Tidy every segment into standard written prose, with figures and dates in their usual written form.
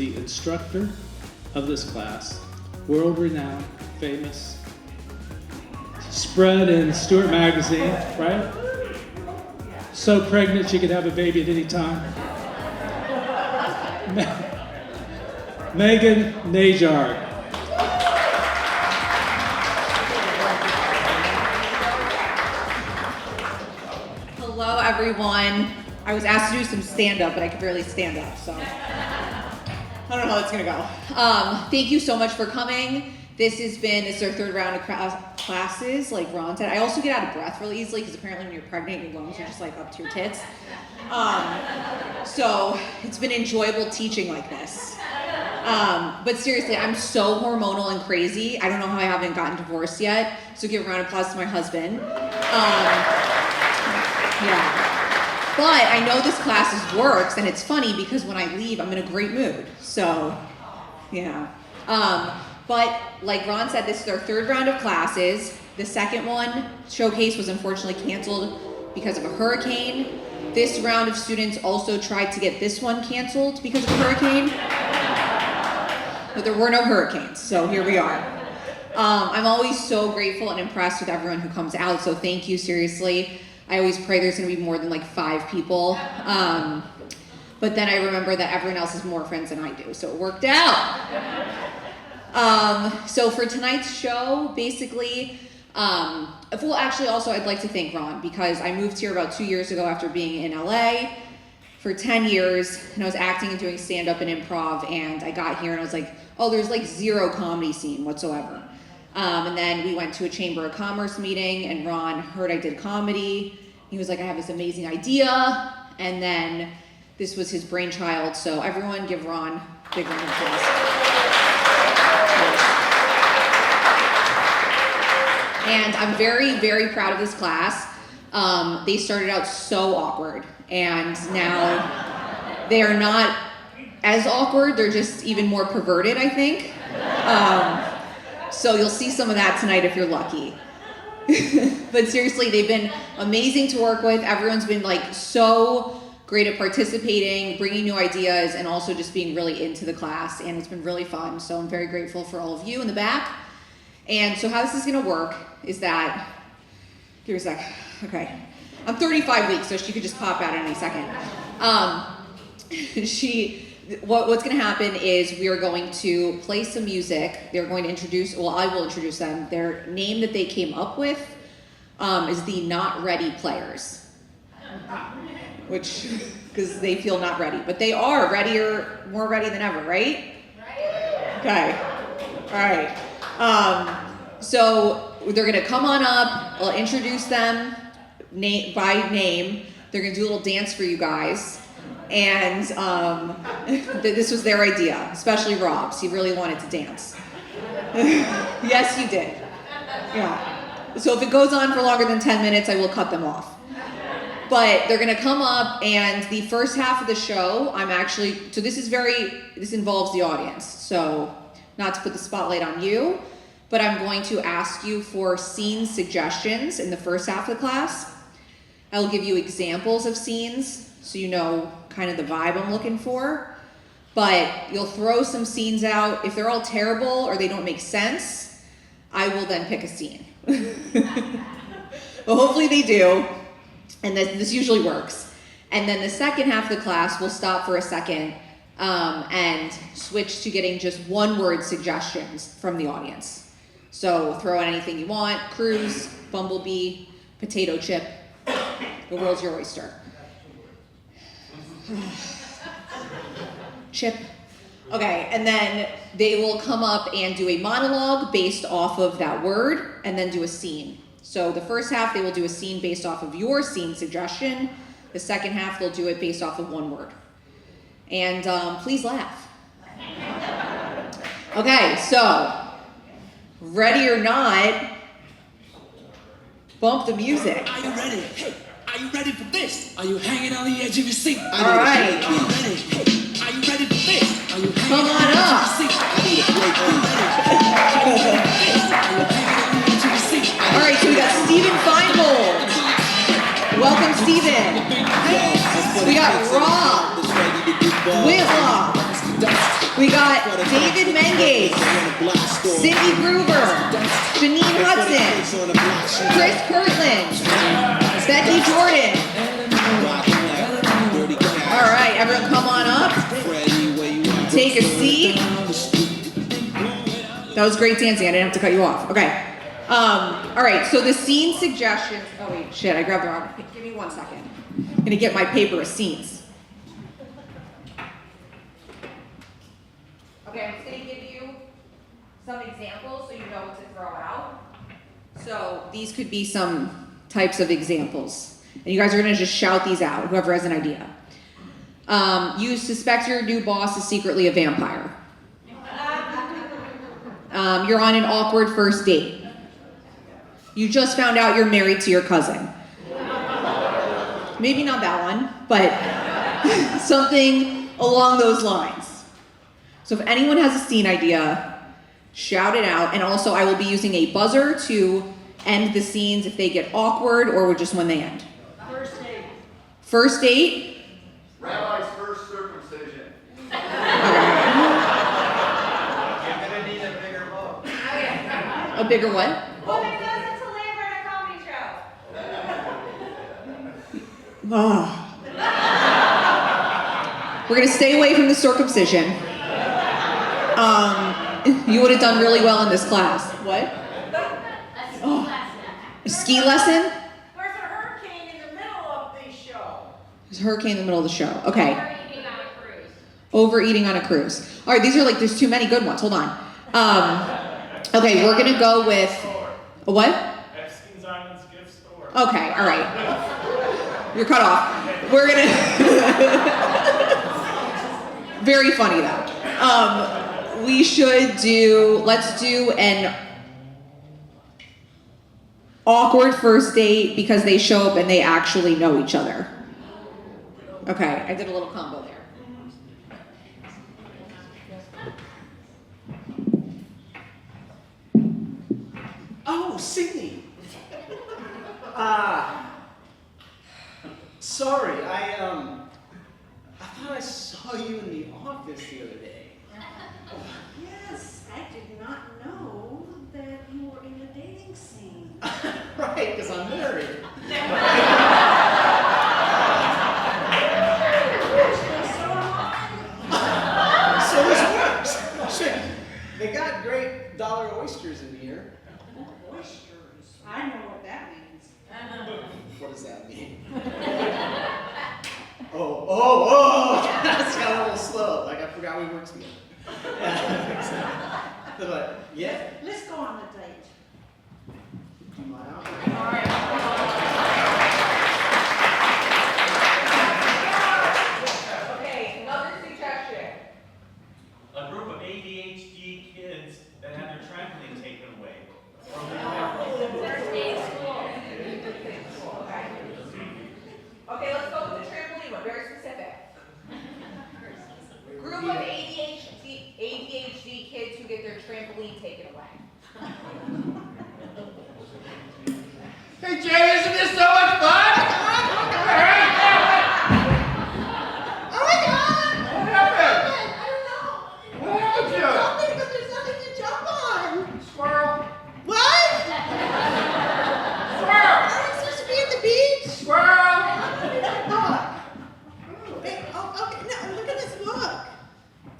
the instructor of this class, world-renowned, famous, spread in Stewart Magazine, right? So pregnant she could have a baby at any time. Megan Najard. Hello, everyone. I was asked to do some stand-up, but I could barely stand up, so I don't know how it's gonna go. Thank you so much for coming. This is our third round of classes, like Ron said. I also get out of breath really easily because apparently when you're pregnant, your lungs are just like up to your tits. So it's been enjoyable teaching like this. But seriously, I'm so hormonal and crazy. I don't know how I haven't gotten divorced yet. So give a round of applause to my husband. Yeah. But I know this class works, and it's funny because when I leave, I'm in a great mood. So, yeah. But like Ron said, this is our third round of classes. The second one, Showcase, was unfortunately canceled because of a hurricane. This round of students also tried to get this one canceled because of a hurricane. But there were no hurricanes, so here we are. I'm always so grateful and impressed with everyone who comes out, so thank you, seriously. I always pray there's gonna be more than like 5 people. But then I remember that everyone else has more friends than I do, so it worked out. So for tonight's show, basically, also I'd like to thank Ron because I moved here about 2 years ago after being in LA for 10 years, and I was acting and doing stand-up and improv, and I got here and I was like, oh, there's like zero comedy scene whatsoever. And then we went to a Chamber of Commerce meeting, and Ron heard I did comedy. He was like, I have this amazing idea, and then this was his brainchild, so everyone give Ron a big round of applause. And I'm very, very proud of this class. They started out so awkward, and now they are not as awkward, they're just even more perverted, I think. So you'll see some of that tonight if you're lucky. But seriously, they've been amazing to work with. Everyone's been like so great at participating, bringing new ideas, and also just being really into the class, and it's been really fun. So I'm very grateful for all of you in the back. And so how this is gonna work is that, give me a sec, okay. I'm 35 weeks, so she could just pop out any second. What's gonna happen is we are going to play some music. They're going to I will introduce them. Their name that they came up with is the Not Ready Players. Because they feel not ready, but they are more ready than ever, right? Okay, all right. So they're gonna come on up, I'll introduce them by name. They're gonna do a little dance for you guys. And this was their idea, especially Rob's. He really wanted to dance. Yes, you did. Yeah. So if it goes on for longer than 10 minutes, I will cut them off. But they're gonna come up, and the first half of the show, this involves the audience. So not to put the spotlight on you, but I'm going to ask you for scene suggestions in the first half of the class. I will give you examples of scenes so you know kind of the vibe I'm looking for, but you'll throw some scenes out. If they're all terrible or they don't make sense, I will then pick a scene. But hopefully they do, and this usually works. And then the second half of the class, we'll stop for a second and switch to getting just one-word suggestions from the audience. So throw out anything you want: cruise, bumblebee, potato chip. The world's your oyster. Chip. Okay, and then they will come up and do a monologue based off of that word, and then do a scene. So the first half, they will do a scene based off of your scene suggestion. The second half, they'll do it based off of one word. And please laugh. Okay, so ready or not, bump the music. Are you ready? Hey, are you ready for this? Are you hanging on the edge of your seat? All right. Are you ready? Hey, are you ready for this? Are you hanging Come on up. All right, so we got Stephen Feingold. Welcome, Stephen. We got Rob Whitlock. We We got David Menges, Cindy Gruber, Janine Hudson, Chris Kirtland, Becky Jordan. All right, everyone come on up. Take a seat. That was great dancing. I didn't have to cut you off. Okay. All right, so the scene suggestions. Oh, wait, shit, I grabbed the wrong. Give me 1 second. I'm going to get my paper of scenes. Okay, I'm just going to give you some examples so you know what to throw out. So these could be some types of examples. And you guys are going to just shout these out, whoever has an idea. You suspect your new boss is secretly a vampire. You're on an awkward first date. You just found out you're married to your cousin. Maybe not that one, but something along those lines. So if anyone has a scene idea, shout it out. And also I will be using a buzzer to end the scenes if they get awkward or just when they end. First date. First date? Rabbi's first circumcision. A bigger what? Woman does it to labor in a comedy show. Oh. We're gonna stay away from the circumcision. You would have done really well in this class. What? A ski lesson? There's a hurricane in the middle of the show. There's a hurricane in the middle of the show. Okay. Overeating on a cruise. Overeating on a cruise. All right, these are there's too many good ones. Hold on. Okay, we're gonna go with a what? Epstein's Island's gift store. Okay, all right. You're cut off. We're gonna. Very funny though. We should do. Let's do an awkward first date because they show up and they actually know each other. Okay, I did a little combo there. Oh, Sydney. Sorry, I thought I saw you in the office the other day. Yes, I did not know that you were in the dating scene. Right, because I'm married. So this works. Shit. They got great dollar oysters in here. Oysters. I know what that means. What does that mean? Oh, that's got a little slow. Like I forgot we worked together. But yeah. Let's go on the date. Come on out. Okay, another suggestion. A group of ADHD kids that had their trampoline taken away. First day of school. Okay, let's go with the trampoline one, very specific. Group of ADHD kids who get their trampoline taken away. Hey, Jay, isn't this so much fun? Oh my God! What happened? I don't know. What happened to you? Jumping, but there's nothing to jump on. Squirrel. What? Squirrel. Are we supposed to be at the beach? Squirrel. Dog. Wait, oh, okay. No, look at this book.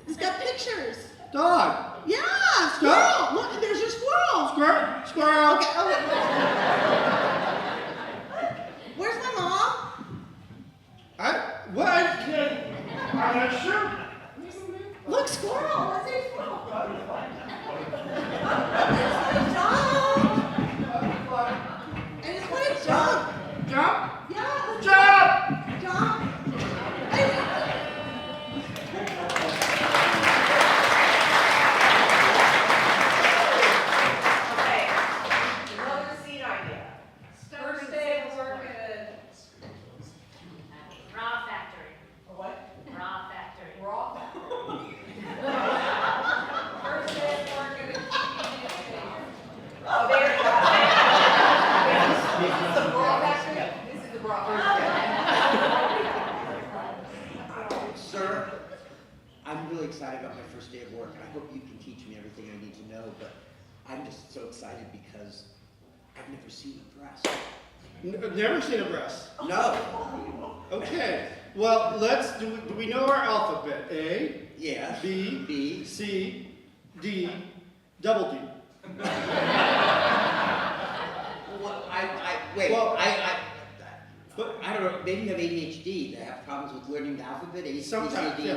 It's got pictures. Dog. Yeah, squirrel. Look, there's your squirrel. Squirrel. Squirrel. Okay. Oh, where's my mom? What? I'm not sure. Look, squirrel. Let's say squirrel. There's my dog. I just want to jump. Jump. Yeah, let's Jump. jump. Okay, another scene idea. First day of work at Raw factory. a what? Raw factory. Raw factory. First my first day of work, and I hope you can teach me everything I need to know, but I'm just so excited because I've never seen a breast. Never seen a breast. No. Okay. Well, do we know our alphabet? A, Yeah. B, C, D, double D. Well, wait, Well, but I don't know, maybe you have ADHD, they have problems with learning the alphabet, A, B, C, Sometimes, D. yeah.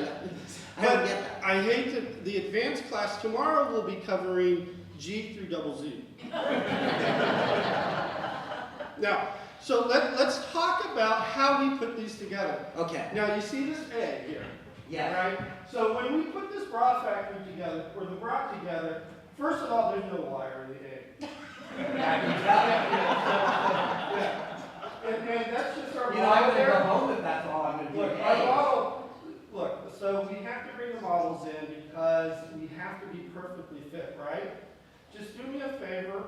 I don't But get that. I hate that the advanced class tomorrow will be covering G through double Z. Now, so let's talk about how we put these together. Okay. Now, you see this A here, Yeah. right? So when we put this bra factory together, or the bra together, first of all, there's no wire in the A. Yeah. And that's just our You know, I model would there. go home if that's all I'm gonna do. Look, our model, look, so we have to bring the models in because we have to be perfectly fit, right? Just do me a favor,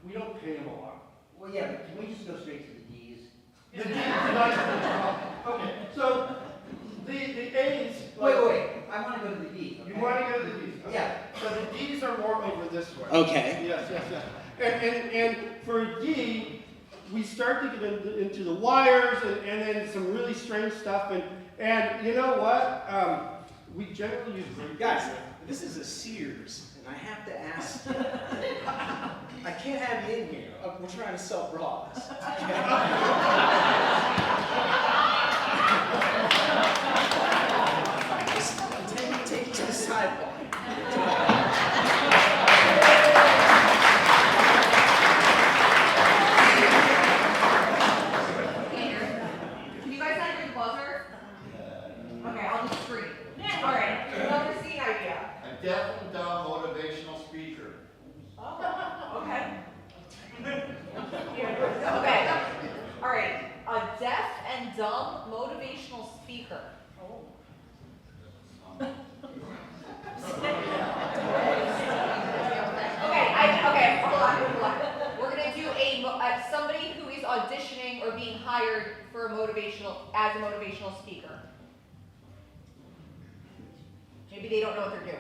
we don't pay them a lot. Well, yeah, but can we just go straight to the D's? The D's are not the problem. Okay, so the A's. Wait, I wanna go to the D's, okay? You want to go to the D's? Okay. Yeah. So the D's are more over this way. Okay. Yes. And for D, we start to get into the wires and then some really strange stuff. And you know what? We generally use great. Guys, this is a Sears, and I have to ask. I can't have you in here. We're trying to sell bras. Just take it to the sidewalk. Can you guys not hear the buzzer? Okay, I'll just scream. All right, another scene idea. A deaf and dumb motivational speaker. Okay. Okay. All right. A deaf and dumb motivational speaker. Okay, hold on. We're gonna do somebody who is auditioning or being hired for as a motivational speaker. Maybe they don't know what they're doing.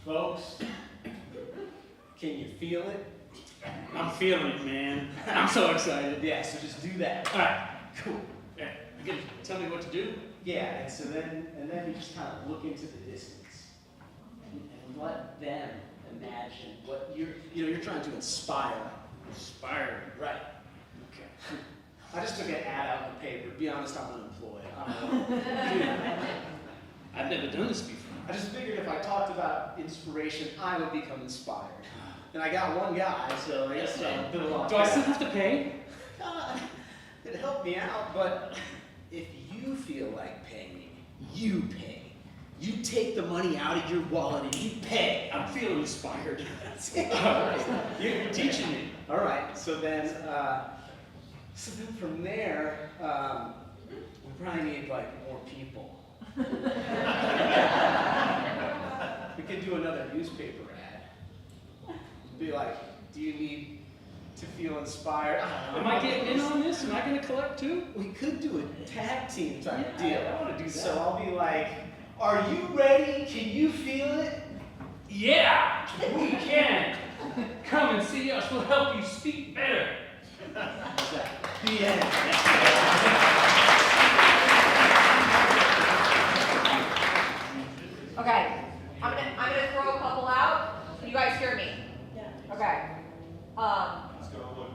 Folks, can you feel it? I'm feeling it, man. I'm so excited. Yeah, so just do that. All right, cool. Yeah, you gonna tell me what to do? Yeah, and so then you just kind of look into the distance and let them imagine what you're trying to inspire. Inspired. Right. Okay. I just took an ad out in the paper. Be honest, I'm unemployed. I don't know. I've never done this before. I just figured if I talked about inspiration, I would become inspired. And I got one guy, so I guess I'll do a lot. Do I still have to pay? It helped me out, but if you feel like paying, you pay. You take the money out of your wallet and you pay. I'm feeling inspired. You're teaching me. All right. So then from there, we probably need like more people. We could do another newspaper ad. Be like, do you need to feel inspired? Am I getting in on this? Am I going to collect too? We could do a tag team type Yeah, deal. I wanna do that. So I'll be like, are you ready? Can you feel it? Yeah, we can. Come and see us. We'll help you speak better. The end. Okay, I'm gonna throw a couple out. Can you guys hear me? Yeah. Okay. Let's go one.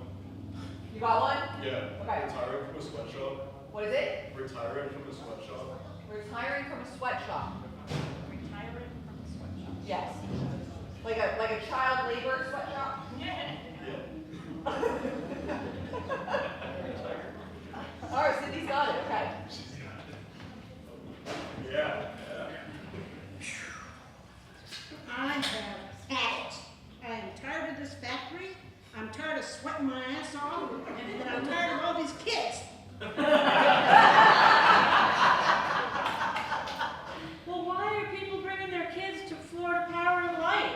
You got one? Yeah. Okay. Retiring from a sweatshop. What is it? Retiring from a sweatshop. Retiring from a sweatshop. Retiring from a sweatshop. Yes. Like a child labor sweatshop? Yeah. All right, Cindy's got it. Okay. Yeah. I have had it. I am tired of this factory. I'm tired of sweating my ass off, and I'm tired of all these kids. Well, why are people bringing their kids to Florida Power and Light?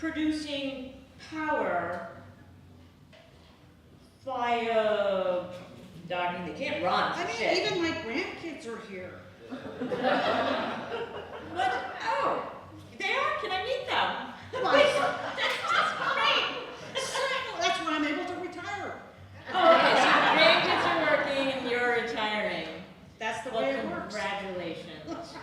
producing power via, I mean, they can't run. I mean, Shit. even my grandkids are here. what? Oh, they are? Can I meet them? Well, That's great. that's why I'm able to retire. Oh, okay, so your grandkids are working and you're retiring. That's the Well, way it works. congratulations.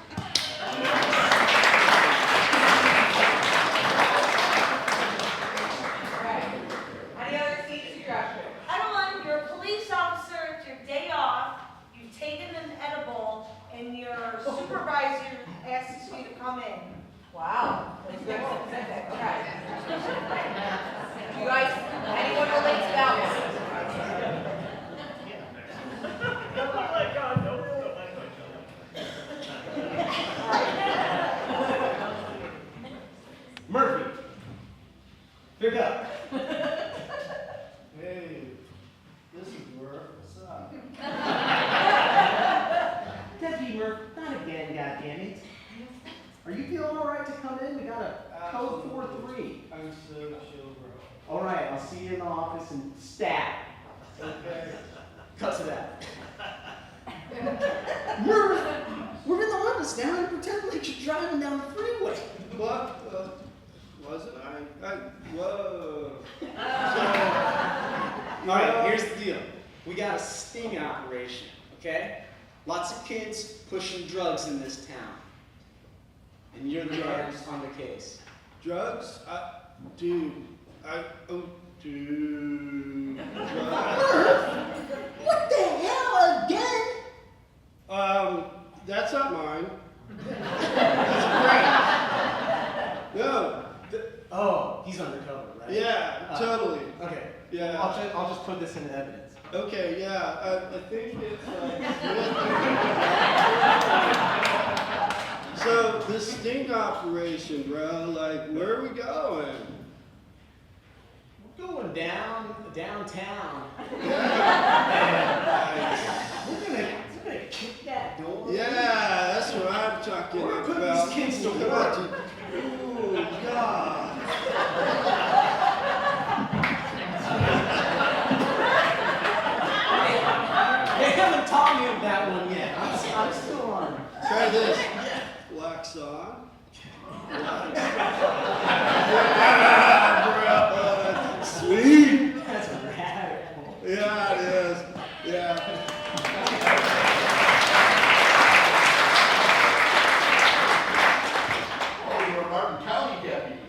Any other seat suggestions? I don't want, you're a police officer, it's your day off, you've taken an edible, and your supervisor asks you to come in. Wow, that's very specific, okay. You guys, anyone relate to that one? Oh my God, no. Murphy, pick up. Hey, this is Murph. What's up? Deputy Murph, not again, goddammit. Are you feeling all right to come in? We got a code 4-3. I'm so chill, bro. All right, I'll see you in the office and stat. Okay. Cut to that. Murph, we're in the office now and pretend like you're driving down the freeway. What? Wasn't I? Whoa. All right, here's the deal. We got a sting operation, okay? Lots of kids pushing drugs in this town. And you're the artist on the case. Drugs? Dude. Dude. What the hell again? That's not mine. That's great. No. Oh, he's undercover, right? Yeah, totally. Okay. Yeah. I'll just put this into evidence. Okay, yeah. I think it's so the sting operation, bro. Like, where are we going? We're going downtown. Yeah. We're gonna kick that door. Yeah, that's what I'm talking We're about. putting these kids to work. Oh, God. They haven't taught me that one yet. I'm still on. Try this. Wax on. Sweet. That's radical. Yeah, it is. Yeah. Oh, you're a Martin County deputy.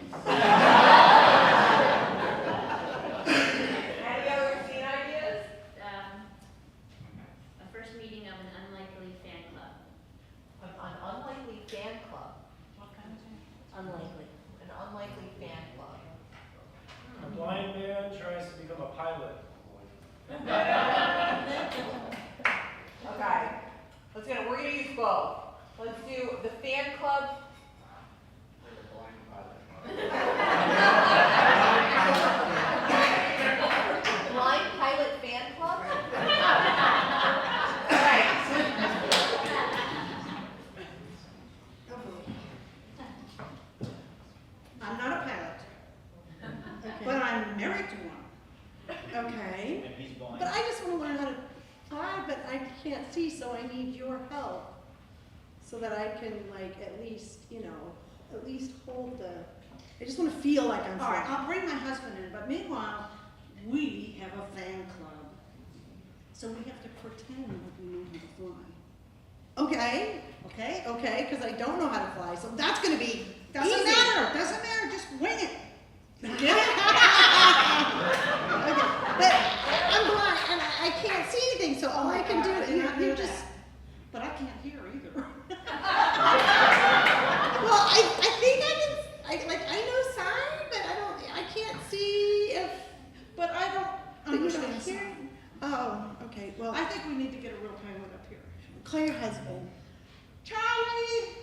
Any other scene ideas? A first meeting of an unlikely fan club. An unlikely fan club. What kind of fan? Unlikely. An unlikely fan club. A blind man tries to become a pilot. Okay. We're gonna use both. Let's do the fan club. Blind pilot fan club? Alright. I'm not a pilot, but I'm married to one. Okay. And he's blind. But I just want to learn how to fly, but I can't see, so I need your help. So that I can, like, at least hold the, I just want to feel like I'm flying. All right, I'll bring my husband in, but meanwhile, we have a fan club. So we have to pretend like we know how to fly. Okay, because I don't know how to fly, so that's going to be Doesn't easy. matter, Just wing it. Get it? Okay, but I'm blind and I can't see anything, so all I can do is you just. But I can't hear either. Well, I think I know sign, but I can't see if. But I don't understand sign. Oh, okay. Well, I think we need to get a real pilot up here. Claire has one. Charlie.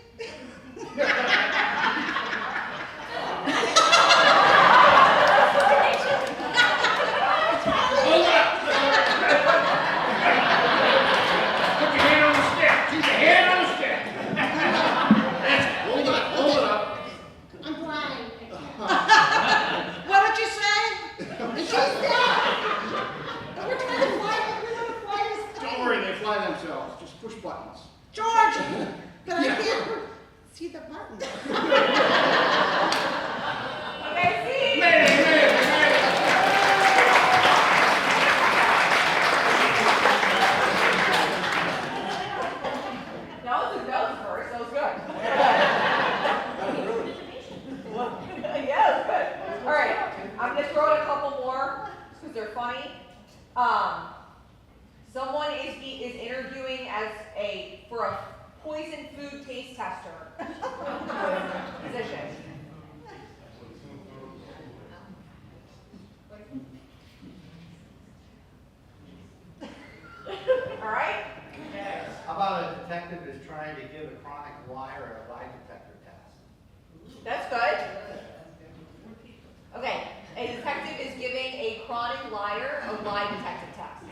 lie detector test.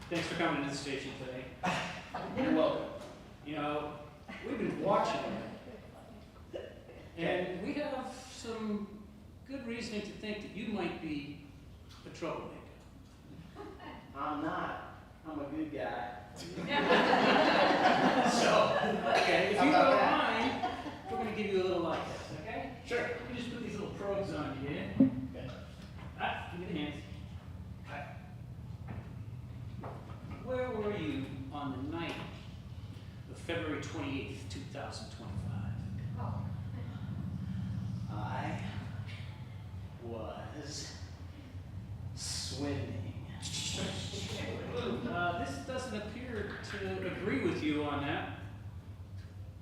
Thanks for coming to the station today. You're welcome. You know, we've been watching you. And we have some good reasoning to think that you might be a troublemaker. I'm not. I'm a good guy. So, okay, if How you about don't that? mind, we're going to give you a little eye test, okay? Sure. You just put these little probes on you here. Okay. Give me the hands. Where were you on the night of February 28th, 2025? I was swimming. This doesn't appear to agree with you on that.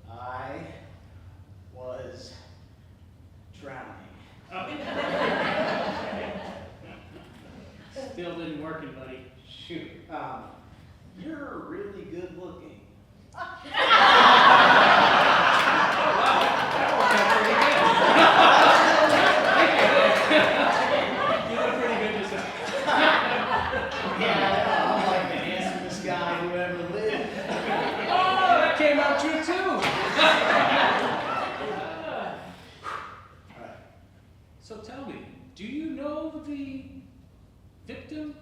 I was drowning. Still didn't work, buddy. Shoot. You're really good looking. You look pretty good yourself. Yeah, I'm like the handsomest guy who ever lived. Oh, that came out true too. Alright. So tell me, do you know the victim?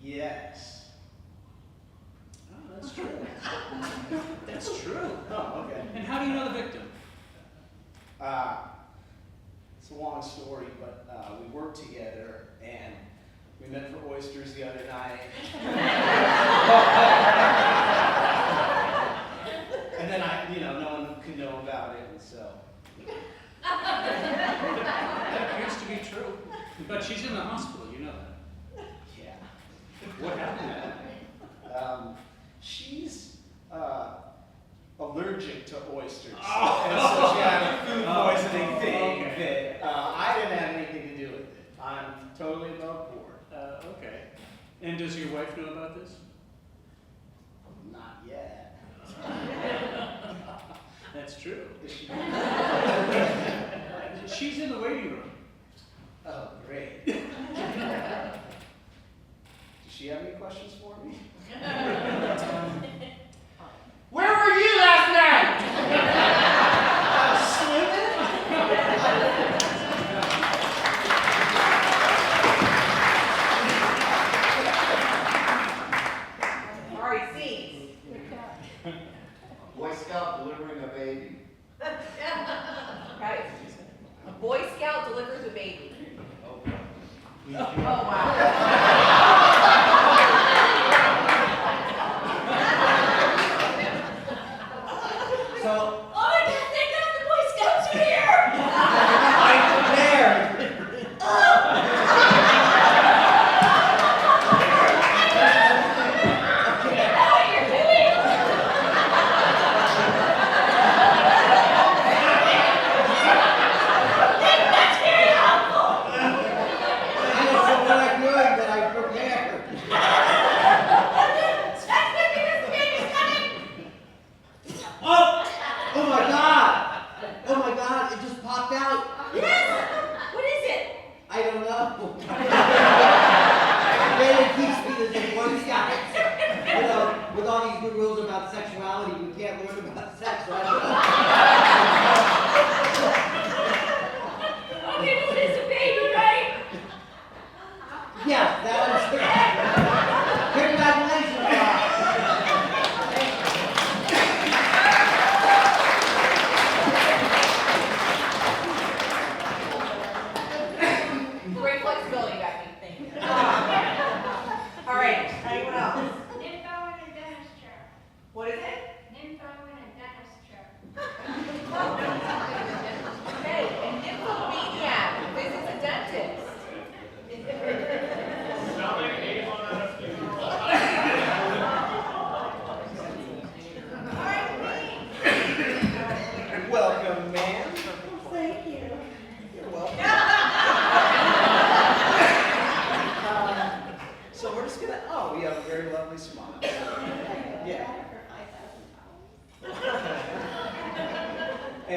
Yes. Oh, that's true. That's true. Oh, okay. And how do you know the victim? It's a long story, but we worked together and we met for oysters the other night. And then no one could know about it, and so. That appears to be true. But she's in the hospital, you know that. Yeah. What happened? She's allergic to oysters. Oh. And so she had a food poisoning Oh, thing okay. that I didn't have anything to do with it. I'm totally above board. Okay. And does your wife know about this? Not yet. That's true. Is she? She's in the waiting room. Oh, great. Does she have any questions for me? Where were you last night? Swimming? All right, scenes. Boy Scout delivering a baby. Right. A Boy Scout delivers a baby. Oh, Oh, wow. So, Oh my God, thank God the Boy Scouts are here! I'm prepared.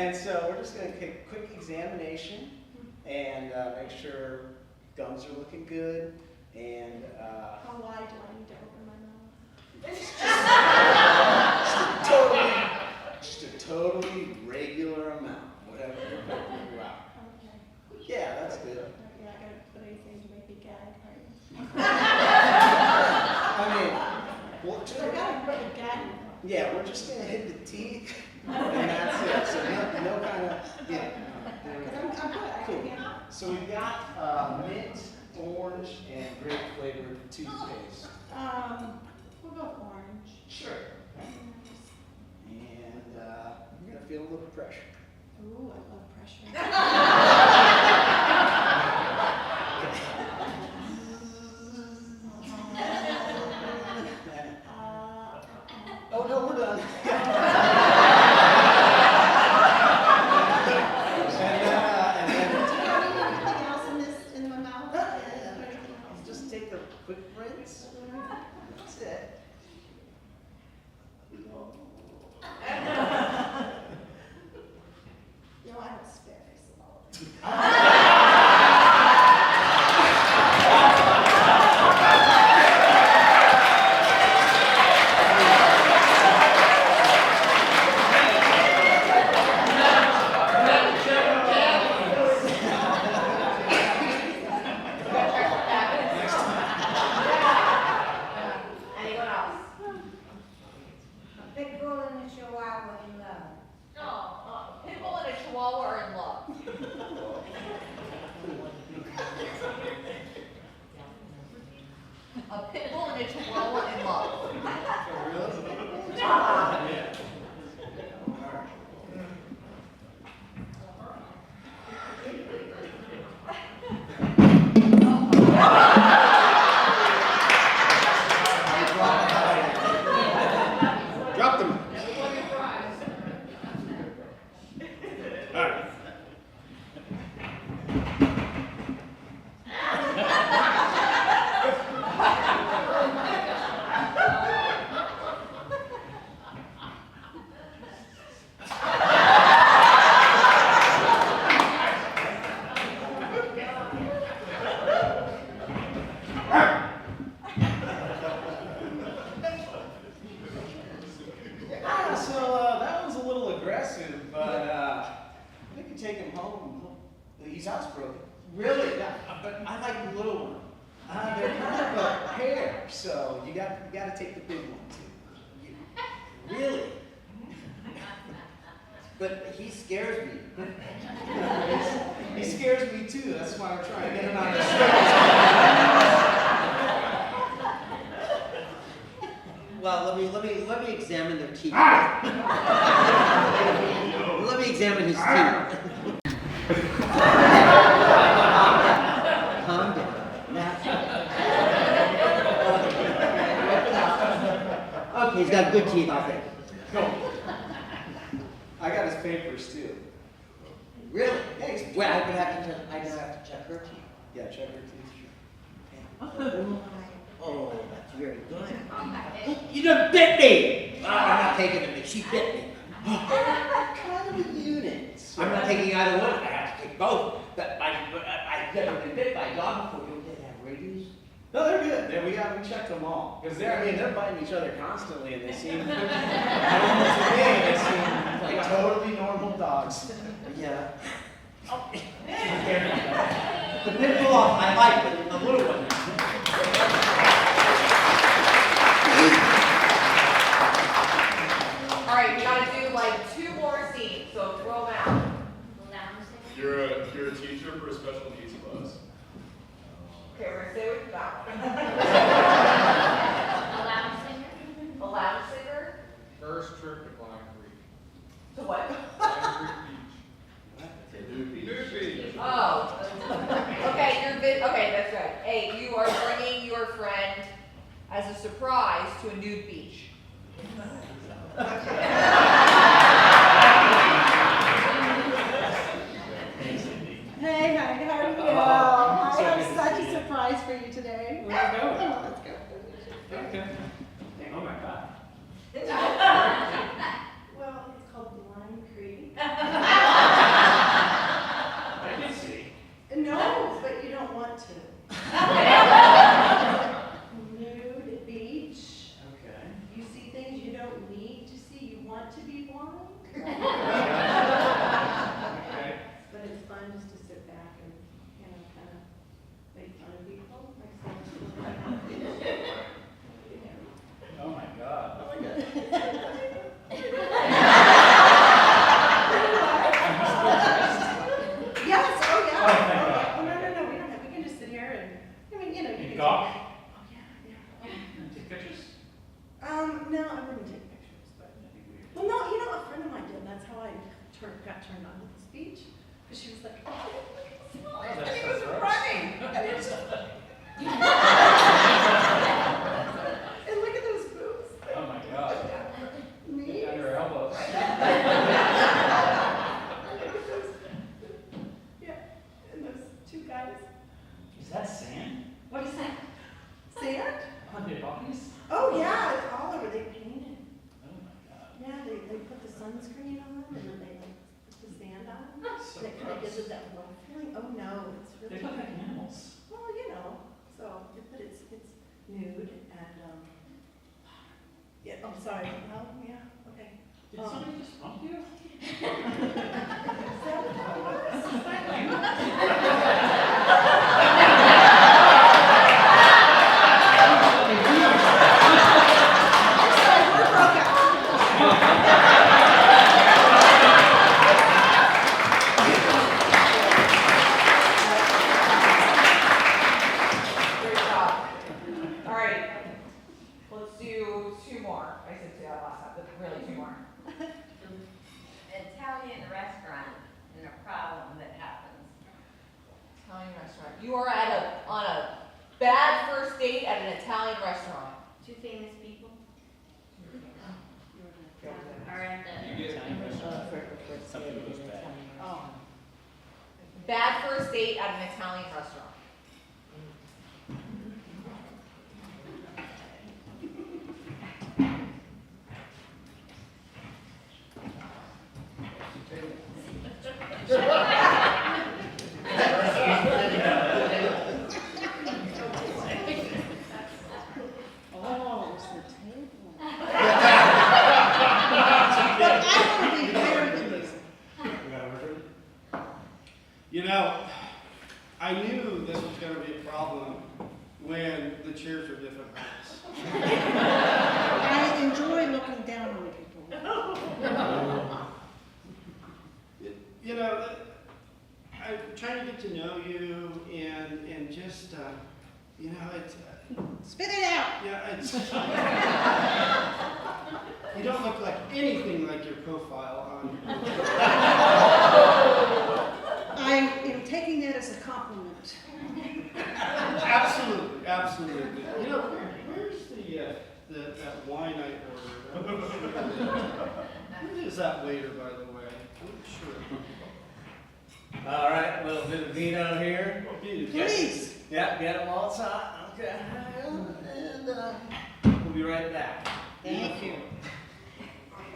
And so we're just going to take a quick examination and make sure gums are looking good. And How wide do I need to open my mouth? just a totally regular amount, whatever you out. Okay. Yeah, that's good. Yeah, I gotta put anything to make me gag, right? I mean, well, I gotta put a gag. yeah, we're just gonna hit the teeth, and that's it. So no kind of, yeah. Because I'm good, I Cool. can get So we've got mint, orange, and grape flavored toothpaste. We'll go orange. Sure. And you're gonna feel a little pressure. Ooh, I love pressure. Oh no, we're done. Anything else in my mouth? Just take a quick rinse. That's it. No, I don't spare face of all of it. Anyone else? A big bull and a chihuahua in love. Pitbull and a Chihuahua are in love. A pitbull and a Chihuahua in love. Drop them. All right. So that one's a little aggressive, but we can take him home. He's housebroken. Really? Yeah. But I like the little one. They're kind of a pair, so you got to take the big one too. Really? But he scares me. He scares me too. That's why I'm trying to get him out of the street. Well, let me examine their teeth. Let me examine his teeth. Calm down. Okay, he's got good teeth, I think. Go. I got his papers too. Really? Yeah, he's Well, I'm gonna have to check her teeth. Yeah, check her teeth. Oh, that's very good. You done bit me! I'm not taking it, she bit me. Kind of a unit. I'm not taking either one. I have to take both. But I've never been bit by a dog before. You did have rabies? No, they're good. We checked them all because they're biting each other constantly, and they seem to me they seem like totally normal dogs. Yeah. Oh. The pit bull I like, but the little one. All right, we gotta do like 2 more scenes, so throw them out. You're a teacher for a special needs class. Okay, we're gonna stay with that one. A loud singer? A loud singer? First trip to Blind Creek. To what? Blind Creek Beach. Nude Beach. Oh. Okay, that's right. Hey, you are bringing your friend as a surprise to a nude beach. Hey, honey, how are you? I have such a surprise for you today. Where are we going? Come on, let's go. Okay. Oh my God. Well, it's called Blind Creek. got turned on to the speech. Because she was like, oh, look at the smile. Oh, And that's he so was gross. running. And it was just and look at those boobs. Oh my God. Me? Get down your elbows. Yeah, and those two guys. Is that sand? What is that? Sand? On the balconies? Oh yeah, it's all over. They painted. Oh my God. Yeah, they put the sunscreen on them and then they like put the sand on them. So And it kind of gross. gives it that warm feeling. Oh no, it's really. They look like animals. Well, you know, so but it's nude and yeah. I'm sorry. Oh yeah. Okay. Did somebody just bump you? Is that what that Great job. All right, let's do two more. I said two last time, but really two more. Italian restaurant and a problem that happens. Italian restaurant. You are on a bad first date at an Italian restaurant. Two famous people Yeah. are at the. Something goes bad. Oh. Bad first date at an Italian restaurant. Oh, it's the table. But I want to be better than this. You know, I knew this was going to be a problem when the chairs were different heights. I enjoy looking down on people. You know, I'm trying to get to know you and just, you know, it's, Spit it out. yeah, it's, you don't look like anything like your profile on. I am taking that as a compliment. Absolutely, absolutely. You know, where's that wine I ordered? Where is that waiter, by the way? I'm sure. All right, a little bit of vino here. Please. Yeah, get them all hot. Okay. And we'll be right back. Thank you.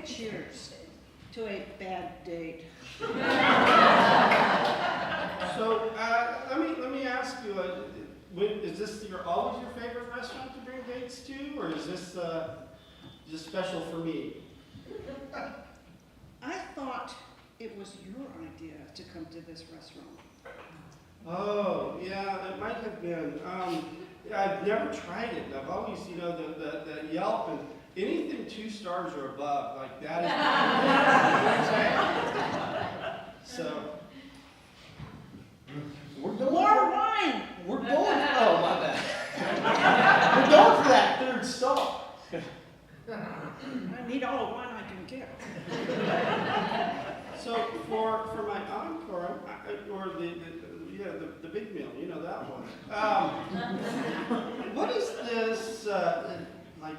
Cheers to a bad date. So, let me ask you, is this always your favorite restaurant to bring dates to, or is this just special for me? I thought it was your idea to come to this restaurant. Oh, yeah, it might have been. I've never tried it. I've always, you know, the Yelp and anything 2 stars or above, like that is. So. We're going More for, wine. we're going, oh, my bad. We're going for that 3rd star. I need all the wine I can get. So for my encore, or the big meal, you know that one. What is this like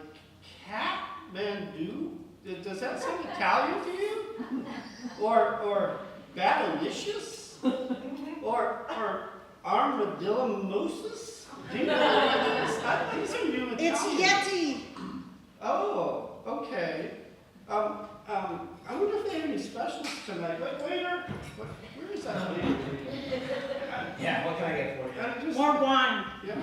Kathmandu? Does that sound Italian to you? Or Badalicious? Or Armadillomosis? Do you know what it is? These are new Italian. It's Yeti. Oh, okay. I wonder if they have any specials tonight. Waiter, where is that waiter? Yeah, what can I get for you? More wine. Yeah.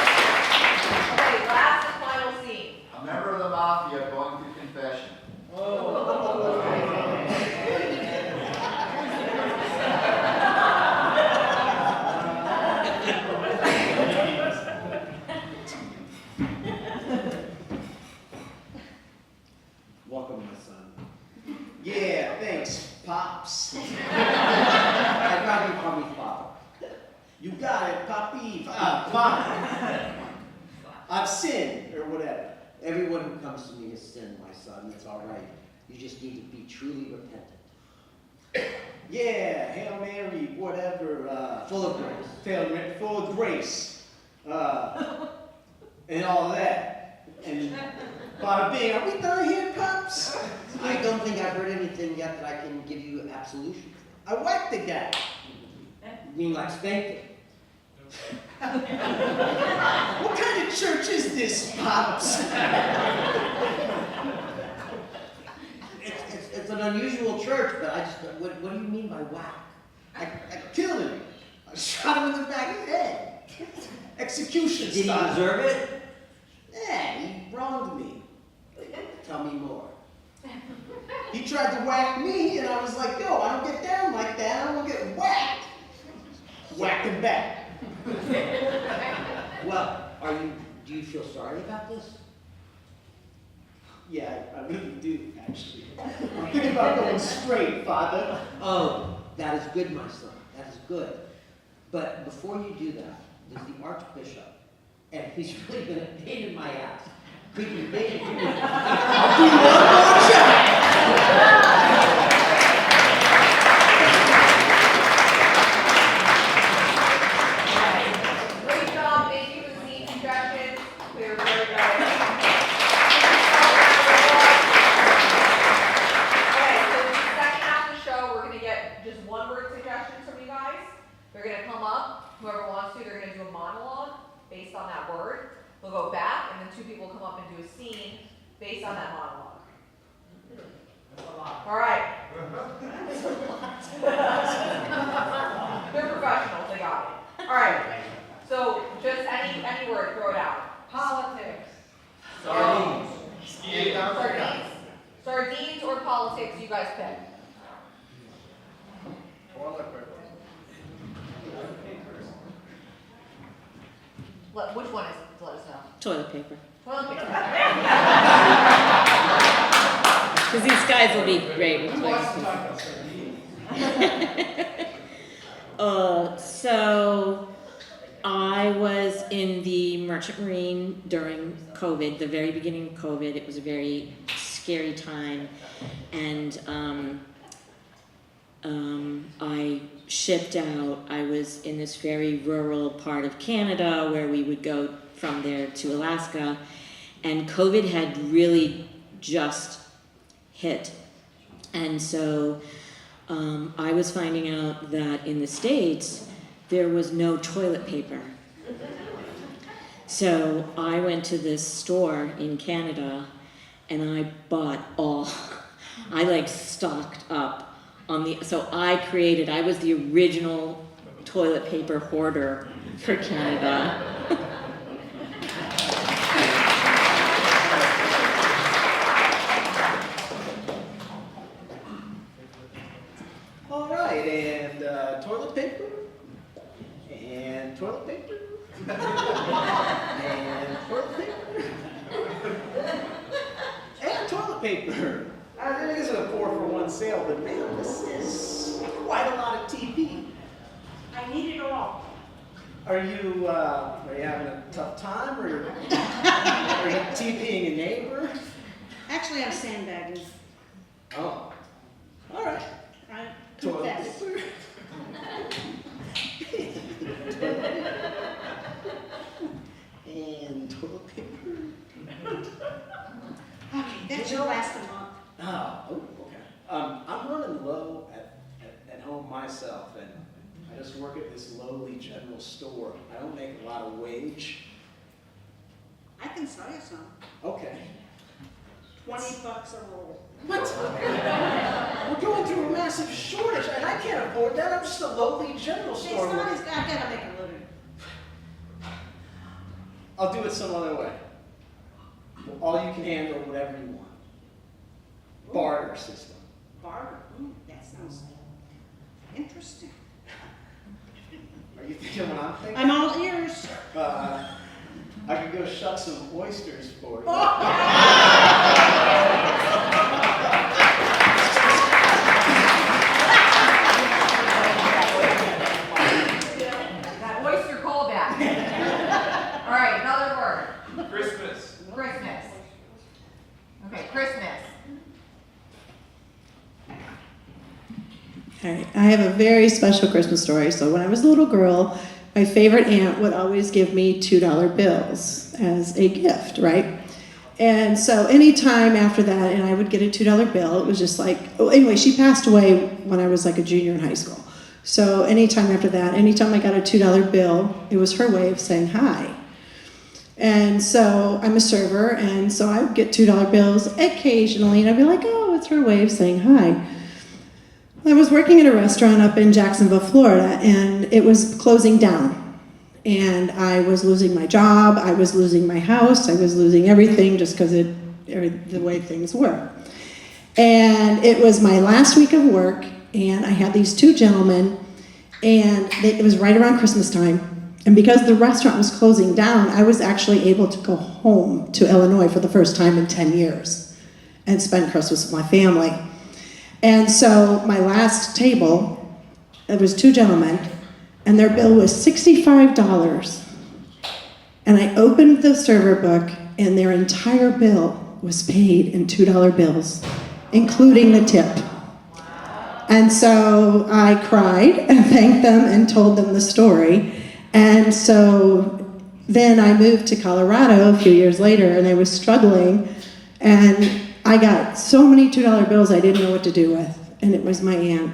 Okay, last and final scene. A member of the mafia going to confession. Welcome, my son. Yeah, thanks, Pops. I'd rather you call me Pop. You got it, Poppy. Pop. I've sinned, or whatever. Everyone who comes to me has sinned, my son. It's all right. You just need to be truly repentant. Yeah, Hail Mary, whatever, full of grace. Full of grace. And all that. And bada bing, are we done here, Pops? I don't think I've heard anything yet that I can give you absolution for. I whacked the guy. You mean like spanked him? What kind of church is this, Pops? It's an unusual church, but I just, what do you mean by whack? I killed him. I shot him in the back of the head. Execution style. Did he deserve it? Yeah, he wronged me. Tell me more. He tried to whack me, and I was like, yo, I don't get down like that. I don't get whacked. Whacked him back. Well, do you feel sorry about this? Yeah, I really do, actually. I'm thinking about going straight, Father. Oh, that is good, my son. That is good. But before you do that, there's the Archbishop, and he's really been a pain in my ass. Could you maybe do it? I'll do one more check. Great job. Thank you for the scene suggestions. We were very good. Okay, so the second half of the show, we're going to get just one word suggestions from you guys. They're going to come up. Whoever wants to, they're going to do a monologue based on that word. We'll go back, and then two people come up and do a scene based on that monologue. All right. They're professionals. They got it. All right. So just any word, throw it out. Politics. Sardines. Sardines. Sardines or politics, you guys pick. Which one is it? Let us know. Toilet paper. Toilet paper. Because these guys will be great with Who toilet wants to paper. talk about sardines? So I was in the Merchant Marine during COVID, the very beginning of COVID. It was a very scary time, and I shipped out. I was in this very rural part of Canada where we would go from there to Alaska, and COVID had really just hit. And so I was finding out that in the States, there was no toilet paper. So I went to this store in Canada and I bought I like stocked up on I was the original toilet paper hoarder for Canada. All right, and toilet paper, and toilet paper, and toilet paper, and toilet paper. I think this is a 4-for-1 sale, but man, this is quite a lot of TP. I need it all. Are you having a tough time, or are you TPing a neighbor? Actually, I'm sandbagging. Oh, all right. I Toilet confess. paper. And toilet paper. Okay, that should last a month. Oh, okay. I'm running low at home myself, and I just work at this lowly general store. I don't make a lot of wage. I can sell you some. Okay. $20 a roll. What? We're going through a massive shortage, and I can't afford that. I'm just a lowly general store. Somebody's gotta make a living. I'll do it some other way. All you can handle, whatever you want. Barter system. Barter. That sounds interesting. Are you thinking what I'm thinking? I'm all ears. I could go shuck some oysters for you. That oyster callback. All right, another word. All right, I have a very special Christmas story. So when I was a little girl, my favorite aunt would always give me $2 bills as a gift, right? And so anytime after that, and I would get a $2 bill, it was just like, oh, anyway, she passed away when I was like a junior in high school. So anytime after that, anytime I got a $2 bill, it was her way of saying hi. And so I'm a server, and so I would get $2 bills occasionally, and I'd be like, oh, it's her way of saying hi. I was working at a restaurant up in Jacksonville, Florida, and it was closing down. And I was losing my job, I was losing my house, I was losing everything just because the way things were. And it was my last week of work, and I had these two gentlemen, and it was right around Christmas time. And because the restaurant was closing down, I was actually able to go home to Illinois for the first time in 10 years and spend Christmas with my family. And so my last table, it was two gentlemen, and their bill was $65. And I opened the server book, and their entire bill was paid in $2 bills, including the tip. And so I cried and thanked them and told them the story. And so then I moved to Colorado a few years later, and I was struggling, and I got so many $2 bills I didn't know what to do with, and it was my aunt.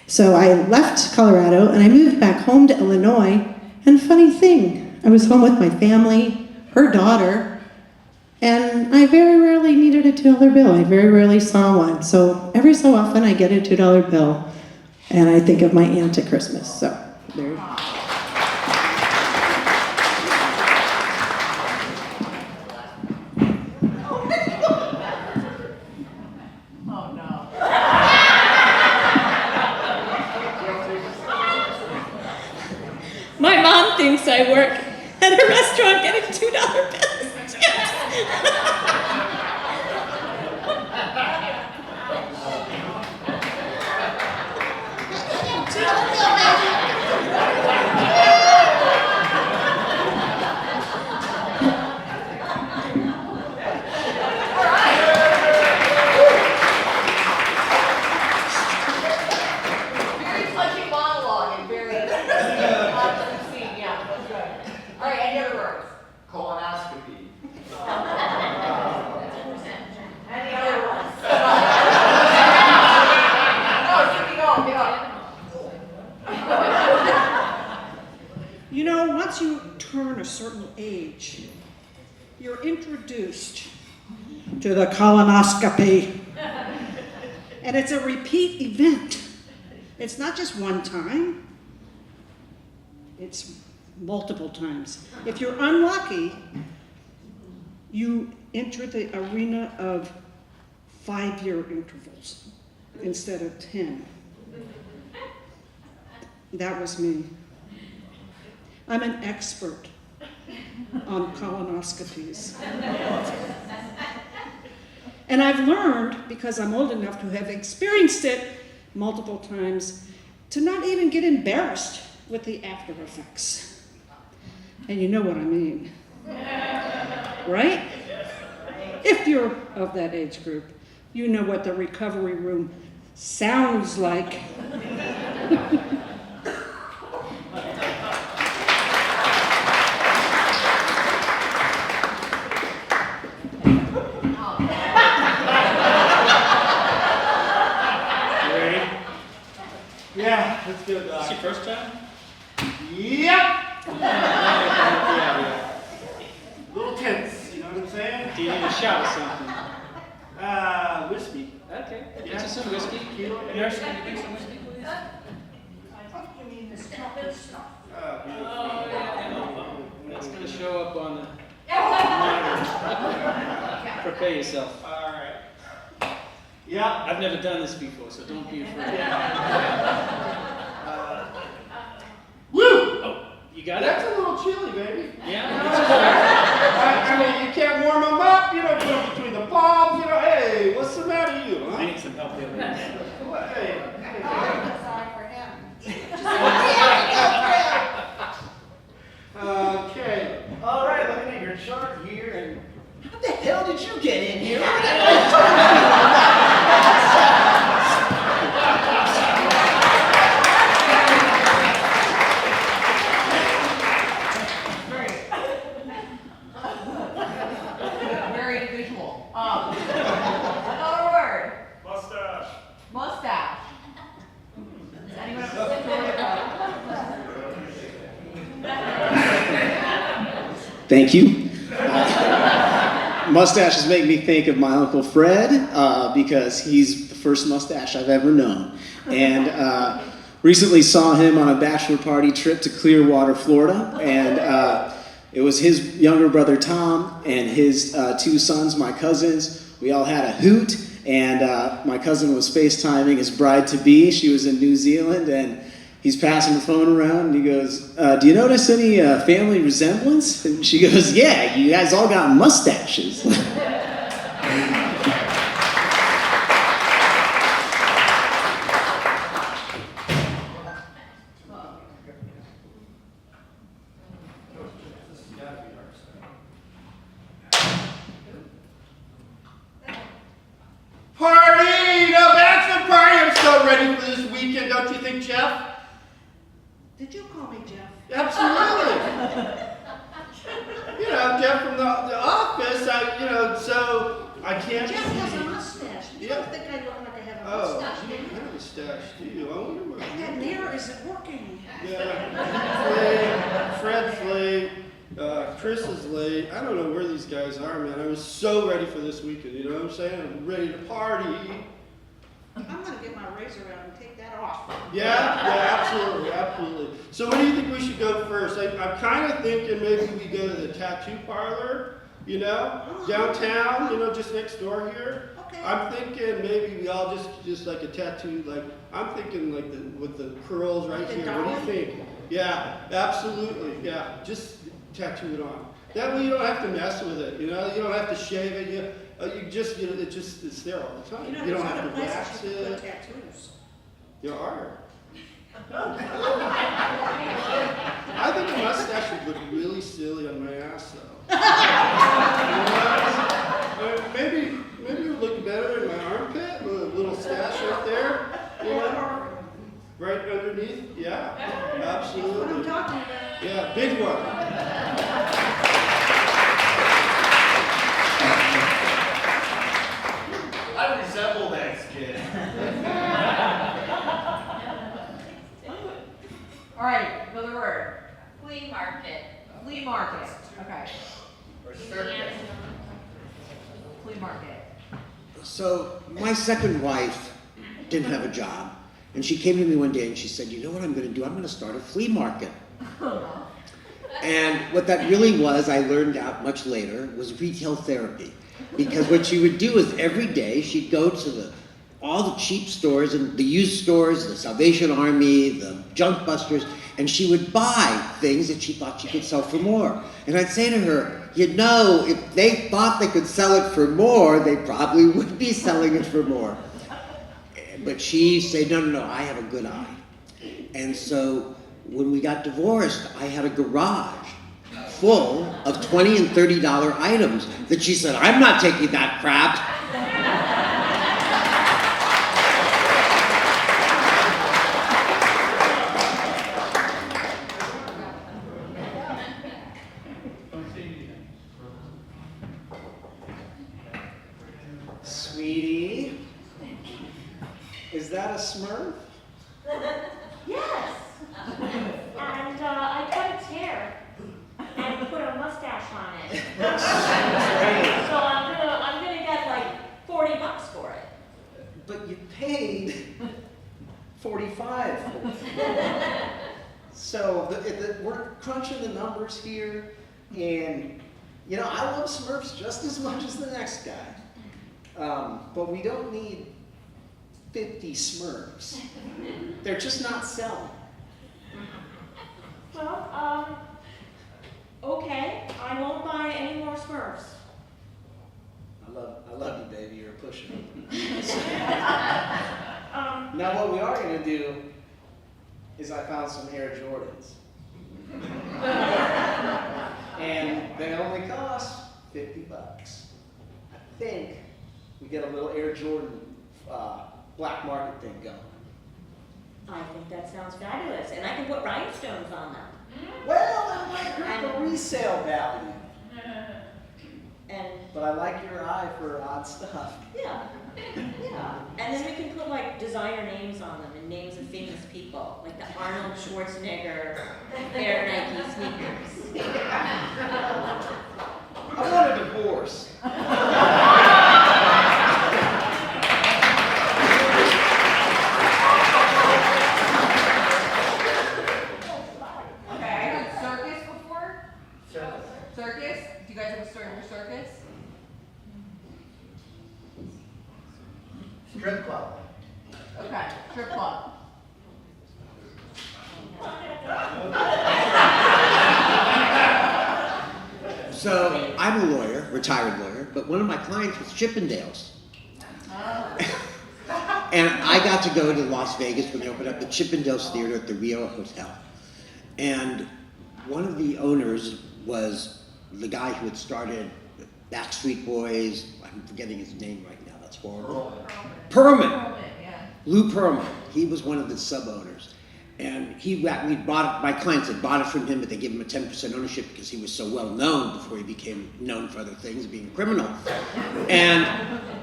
So I left Colorado, and I moved back home to Illinois, and funny thing, I was home with my family, her daughter, and I very rarely needed a $2 bill. I very rarely saw one. So every so often I get a $2 bill, and I think of my aunt at Christmas. So there you go. My mom thinks I work at a restaurant getting $2 bills. Very touching monologue and very awesome scene. Yeah, that's right. All right, any other words? Colonoscopy. Any other ones? No, keep going, get on. You know, once you turn a certain age, you're introduced to the colonoscopy. And it's a repeat event. It's not just one time, it's multiple times. If you're unlucky, you enter the arena of 5-year intervals instead of 10. That was me. I'm an expert on colonoscopies. And I've learned, because I'm old enough to have experienced it multiple times, to not even get embarrassed with the after effects. And you know what I mean. Right? If you're of that age group, you know what the recovery room sounds like. Yeah, that's good, Doc. Is this your first time? Yep! Little tense, you know what I'm saying? Do you need a shot or something? Whiskey. Okay. Yeah. Get you some whiskey. Nurse, can you get some whiskey, please? You mean this trumpet stuff? Oh, yeah. That's going to show up on the monitor. Prepare yourself. All right. Yeah. I've never done this before, so don't be afraid. Woo! Oh, you got it? That's a little chilly, baby. Yeah? It's cold. I mean, you can't warm them up, you know, put them between the palms, you know, hey, what's the matter with you, huh? I need some help here. What, hey. Sorry for him. Okay. All right, looking at your chart here, and how the hell did you get in here? Thank you. Mustaches make me think of my Uncle Fred because he's the first mustache I've ever known. And recently saw him on a bachelor party trip to Clearwater, Florida. And it was his younger brother Tom and his two sons, my cousins. We all had a hoot. And my cousin was FaceTiming his bride-to-be. She was in New Zealand. And he's passing the phone around and he goes, do you notice any family resemblance? And she goes, yeah, you guys all got mustaches. Party! No, bachelor party! I'm so ready for this weekend, don't you think, Jeff? Did you call me Jeff? Absolutely. You know, Jeff from the office, so I can't Jeff see. has a mustache. You don't think I look like I have a mustache, Oh, do you you? have a mustache, do you? I wonder what That mirror isn't working. Yeah. Fred's late. Chris is late. I don't know where these guys are, man. I was so ready for this weekend, you know what I'm saying? I'm ready to party. I'm gonna get my razor out and take that off. Yeah, absolutely. So where do you think we should go first? I'm kind of thinking maybe we go to the tattoo parlor, you know, downtown, you know, just next door here. Okay. I'm thinking maybe we all just like a tattoo, like, I'm thinking like with the curls right Like the here. What do you dolly? think? Yeah, absolutely, yeah, just tattoo it on. That way you don't have to mess with it, you know, you don't have to shave it, you just, you know, it's there all the time. You don't have to wax You can put it. tattoos. You are. I think a mustache would look really silly on my ass, though. Maybe it would look better in my armpit with a little stash right there. You know? Right underneath? Yeah, absolutely. What I'm talking about. Yeah, big one. I resemble that skin. All right, another word. Flea market. Flea market. Okay. Or circus. Flea market. So my second wife didn't have a job. And she came to me one day and she said, you know what I'm going to do? I'm going to start a flea market. And what that really was, I learned out much later, was retail therapy. Because what she would do is every day she'd go to all the cheap stores and the used stores, the Salvation Army, the junk busters, and she would buy things that she thought she could sell for more. And I'd say to her, you know, if they thought they could sell it for more, they probably would be selling it for more. But she said, no, I have a good eye. And so when we got divorced, I had a garage full of $20 and $30 items that she said, I'm not taking that crap. Sweetie, is that a Smurf? Yes. And I cut its hair and put a mustache on it. So I'm gonna get like $40 for it. But you paid 45 for it. So we're crunching the numbers here, and you know, I love Smurfs just as much as the next guy. But we don't need 50 Smurfs. They're just not selling. Well, okay, I won't buy any more Smurfs. I love you, baby. You're pushing me. Now what we are gonna do is I found some Air Jordans. And they only cost $50. I think we get a little Air Jordan black market thing going. I think that sounds fabulous, and I can put rhinestones on them. Well, it might hurt the resale value. And But I like your eye for odd stuff. yeah, and then we can put like designer names on them and names of famous people, like the Arnold Schwarzenegger Air Nike sneakers. Strip club. Okay, strip club. So I'm a lawyer, retired lawyer, but one of my clients was Chippendales. And I got to go to Las Vegas when they opened up the Chippendales Theater at the Rio Hotel. And one of the owners was the guy who had started Backstreet Boys. I'm forgetting his name right now, that's horrible. Perlman. Lou Pearlman. He was one of the sub-owners. And we bought it, my clients had bought it from him, but they gave him a 10% ownership because he was so well known before he became known for other things, being a criminal. And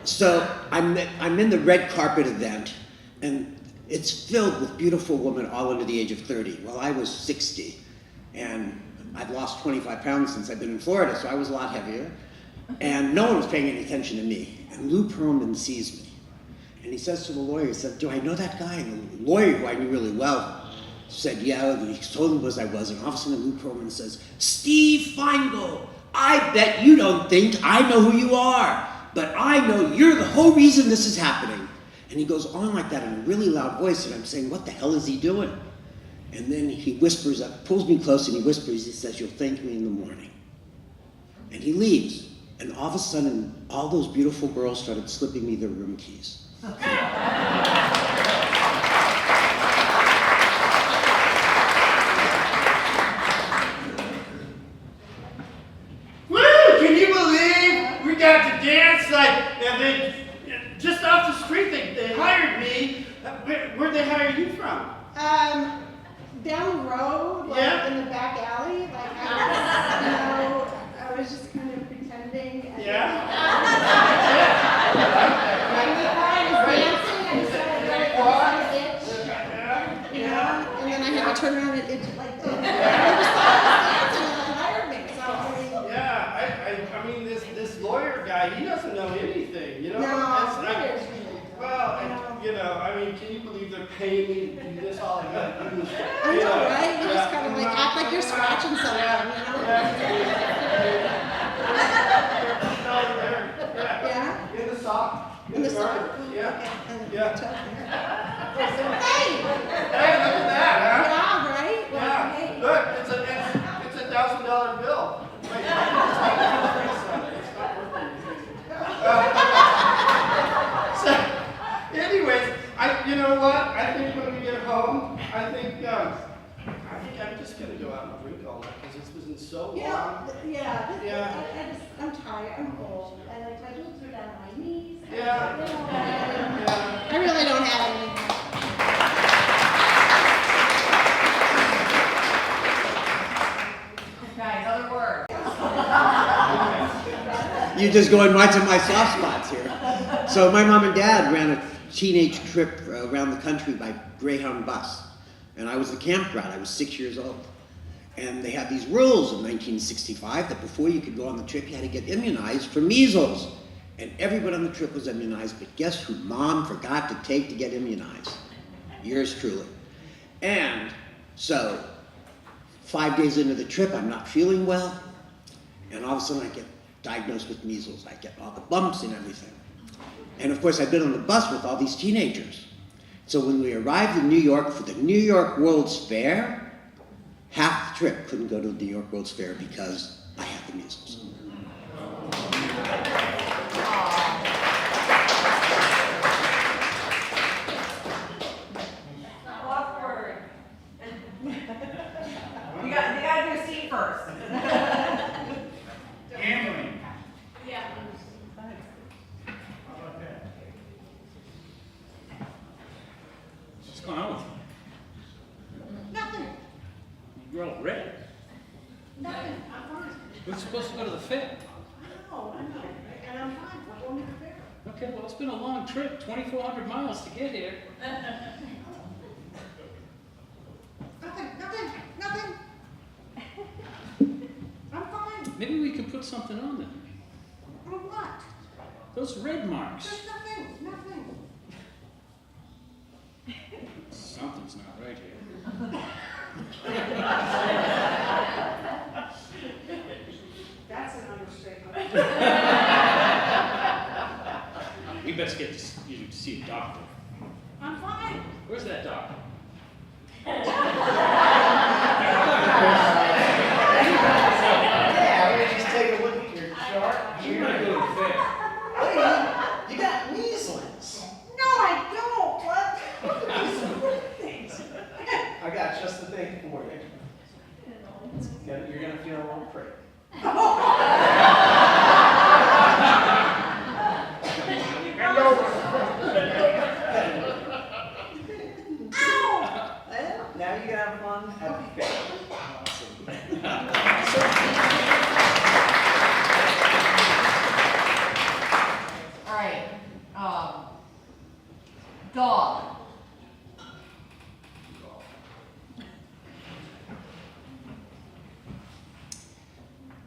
so I'm in the red carpet event, and it's filled with beautiful women all under the age of 30. Well, I was 60, and I'd lost 25 pounds since I've been in Florida, so I was a lot heavier. And no one was paying any attention to me. And Lou Pearlman sees me. And he says to the lawyer, he said, "Do I know that guy?" And the lawyer, who I knew really well, said, "Yeah." He told him who I was, and all of a sudden Lou Pearlman says, "Steve Feingold, I bet you don't think I know who you are, but I know you're the whole reason this is happening." And he goes on like that in a really loud voice, and I'm saying, what the hell is he doing? And then he whispers up, pulls me close, and he whispers, he says, "You'll thank me in the morning." And he leaves, and all of a sudden, all those beautiful girls started slipping me their room keys. Can you believe we got to dance and they just off the street they hired me. Where'd they hire you from? Down the road, like in the back alley, like I was just kind of pretending. And and then I had to turn around and itch like this. I mean, this lawyer guy, he doesn't know anything, you know? No, I mean, can you believe they're paying me to do this? All I gotta do is, I know, right? You just kind of like act like you're scratching something, Yeah. In the sock. In the sock? Yeah. Hey! Hey, look at that, huh? Yeah, right? Well, Yeah. hey. Look, it's a $1,000 bill. Wait, it's not so, anyways, you know what? I think when we get home, I think I'm just gonna go out and drink all night because it's been so long. I'm tired. I'm old. My boobs are down on my knees. Yeah. I really don't have anything. Okay, another word. You're just going right to my soft spots here. So my mom and dad ran a teenage trip around the country by Greyhound bus. And I was the campground. I was 6 years old. And they had these rules in 1965 that before you could go on the trip, you had to get immunized for measles. And everyone on the trip was immunized, but guess who Mom forgot to take to get immunized? Yours truly. And so, 5 days into the trip, I'm not feeling well, and all of a sudden I get diagnosed with measles. I get all the bumps and everything. And of course, I've been on the bus with all these teenagers. So when we arrived in New York for the New York World's Fair, half the trip couldn't go to the New York World's Fair because I had the measles. Awkward. You gotta do a scene first. Gambling. Yeah. What's going on with you? Nothing. You're all red. Nothing. I'm fine. We're supposed to go to the fair. I know. And I'm fine. We're going to the fair. Okay, well, it's been a long trip, 2,400 miles to get here. Nothing. I'm fine. Maybe we can put something on them. On what? Those red marks. There's nothing. Something's not right here. That's an understatement. We best get this you to see a doctor. I'm fine. Where's that doctor? Yeah, let me just take a look at your chart. You're gonna go to the fair. Hey, you got measles. No, I don't. What? I got just the thing for you. You're gonna feel a little prick. Bend over. Now you can have fun at the fair. All right. Dog.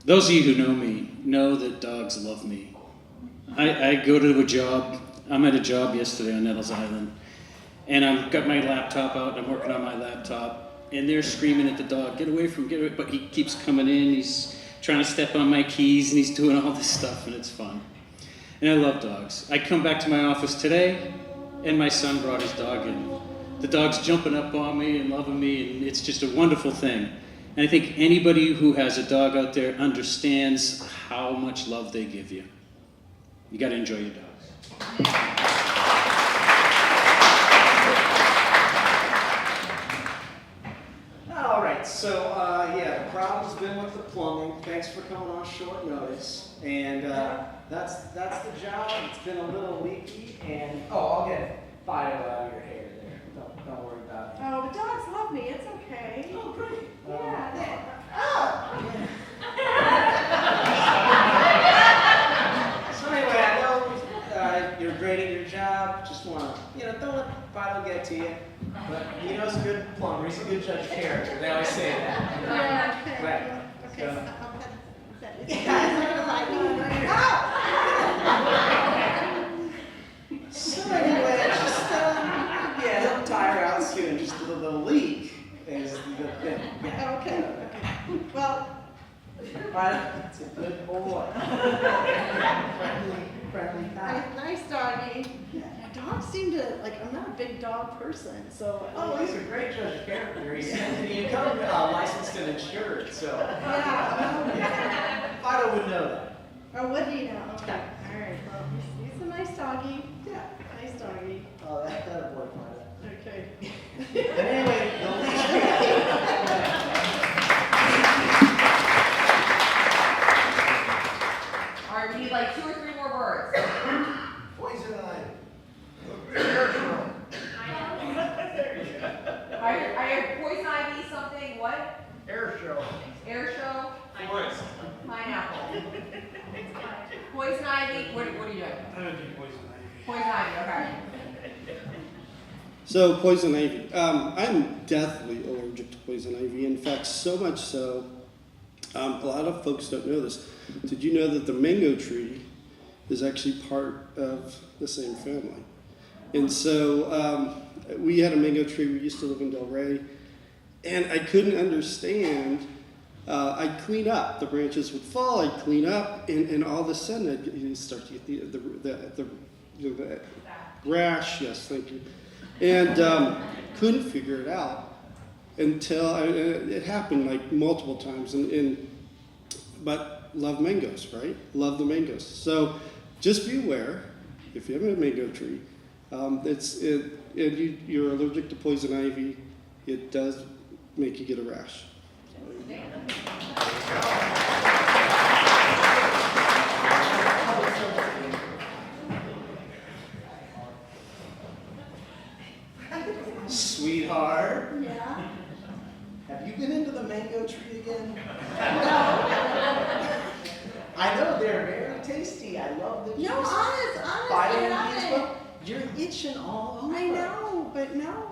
Those of you who know me know that dogs love me. I go to a job. I'm at a job yesterday on Nettles Island, and I've got my laptop out, and I'm working on my laptop, and they're screaming at the dog, get away, but he keeps coming in, he's trying to step on my keys, and he's doing all this stuff, and it's fun. And I love dogs. I come back to my office today, and my son brought his dog in. The dog's jumping up on me and loving me, and it's just a wonderful thing. And I think anybody who has a dog out there understands how much love they give you. You got to enjoy your dogs. All right, so yeah, the problem's been with the plumbing. Thanks for coming on short notice. And that's the job. It's been a little leaky, and I'll get Fido out of your hair there. Don't worry about it. Oh, the dogs love me. It's okay. Oh, great. Yeah. So anyway, I know you're great at your job. Just want to, don't let Fido get to you. But he knows a good plumber. He's a good judge of character. They always say that. Yeah, okay. Right. Okay, So- so I'll put that in. So anyway, just he'll tire out soon. Just the leak is the thing. Yeah. Okay. Well, Fido, it's a good boy. friendly guy. nice doggy. Dogs seem to, I'm not a big dog person, so. Oh, he's a great judge of character. He's licensed and insured, so. Yeah. Fido would know that. Or would he now? Okay. All right. Well, he's a nice doggy. Yeah. Nice doggy. Oh, that'll work, Fido. Okay. But anyway, All right, we need like 2 or 3 more words. Poison ivy. I heard poison ivy, something, what? Air show. Air show? Forest. Pineapple. Poison ivy, what are you doing? I'm gonna do poison ivy. Poison ivy, okay. So poison ivy. I'm deathly allergic to poison ivy. In fact, so much so, a lot of folks don't know this. Did you know that the mango tree is actually part of the same family? And so we had a mango tree. We used to live in Del Rey, and I couldn't understand. I'd clean up. The branches would fall. I'd clean up, and all of a sudden I'd start to get the rash. Yes, thank you. And couldn't figure it out until it happened like multiple times. But love mangoes, right? Love the mangoes. So just be aware if you have a mango tree, you're allergic to poison ivy. It does make you get a rash. sweetheart, Yeah. have you been into the mango tree again? I know they're very tasty. I love the juice. No, honest, Vitamin I B as love well. You're itching all over. I know, but no,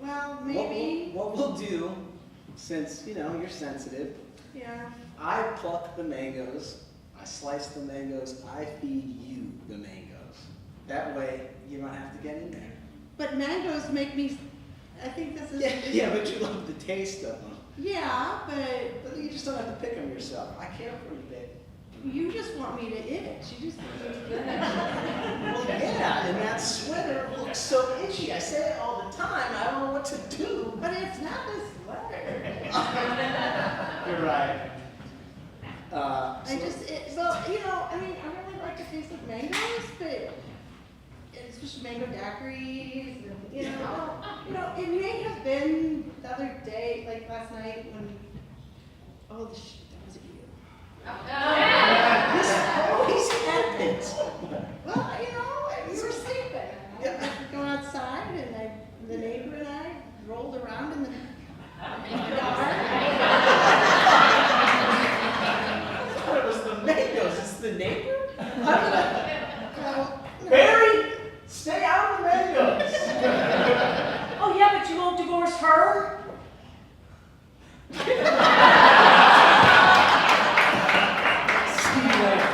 well, maybe. What we'll do, since, you're sensitive, Yeah. I pluck the mangoes, I slice the mangoes, I feed you the mangoes. That way, you don't have to get in there. But mangoes make me, I think this is. Yeah, but you love the taste of them. Yeah, but. But you just don't have to pick them yourself. I care for you, babe. You just want me to itch. You just want me to get Well, yeah, and that sweater looks so itchy. I say it all the time. I don't know what to do. But it's not the sweater. You're right. Well, you know, I mean, I really like the taste of mangoes, but it's just mango daiquiris, and, you know, it may have been the other day, like last night when, oh, that was it you. This always happens. Well, you know, we were sleeping. I was going outside, and the neighbor and I rolled around in the yard. It was the mangoes. It's the neighbor? Well, Barry, stay out of the mangoes. Oh, yeah, but you won't divorce her? See you later.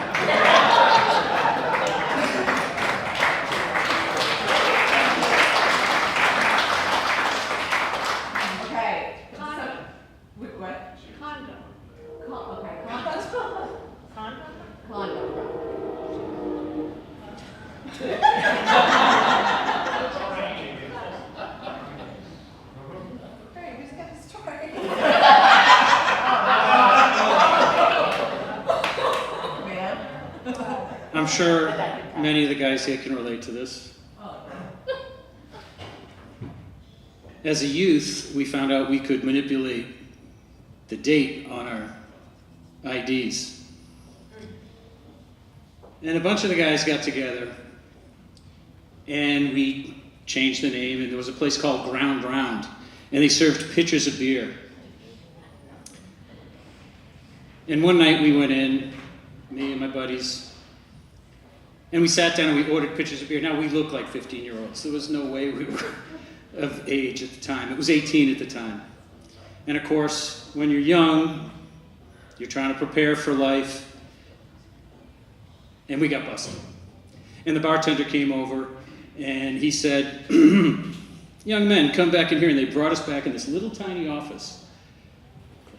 Okay. What? Condom. Okay. Condom. Hey, who's got the story? Man. I'm sure many of the guys here can relate to this. As a youth, we found out we could manipulate the date on our IDs. And a bunch of the guys got together and we changed the name, and there was a place called Ground Round, and they served pitchers of beer. And one night we went in, me and my buddies, and we sat down and we ordered pitchers of beer. Now we look like 15-year-olds. There was no way we were of age at the time. It was 18 at the time. And of course, when you're young, you're trying to prepare for life, and we got busted. And the bartender came over and he said, young men, come back in here. And they brought us back in this little tiny office.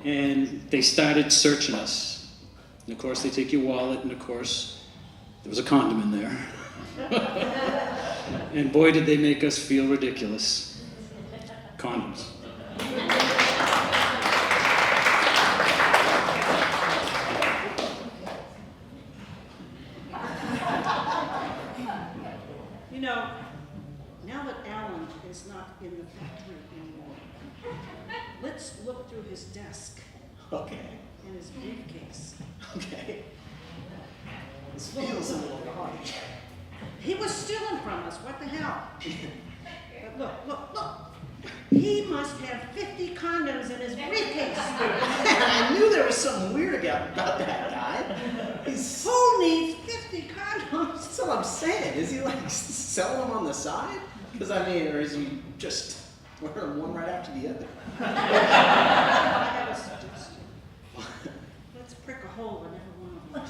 And they started searching us. And of course, they take your wallet, and of course, there was a condom in there. And boy, did they make us feel ridiculous. Condoms. You know, now that Alan is not in the factory anymore, let's look through his desk Okay. and his briefcase. Okay. This feels a little naughty. He was stealing from us, what the hell? But look. He must have 50 condoms in his briefcase. I knew there was something weird about that guy. Who needs 50 condoms? That's what I'm saying. Is he like selling them on the side? Because I mean, or is he just wearing one right after the other? I have a suggestion. Let's prick a hole in every one of them.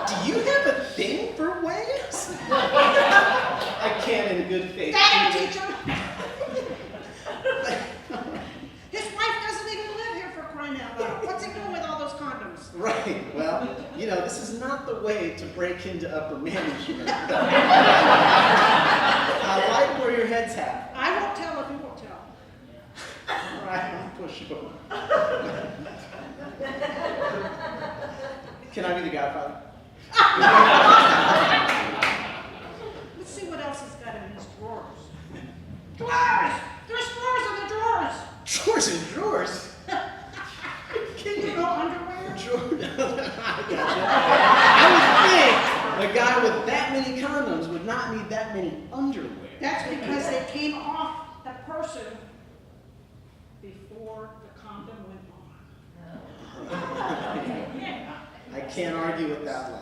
Do you have a thing for whales? I can't in good faith. Damn it, teacher! His wife doesn't even live here, for crying out loud. What's he doing with all those condoms? Right. Well, you know, this is not the way to break into upper management. I like where your head's at. I won't tell if you won't tell. All right, I'll push you. Can I be the godfather? Let's see what else he's got in his drawers. Drawers! There's drawers in the drawers! Drawers and drawers? You know, underwear? I gotcha. I would think a guy with that many condoms would not need that many underwear. That's because they came off the person before the condom went on. I can't argue with that one.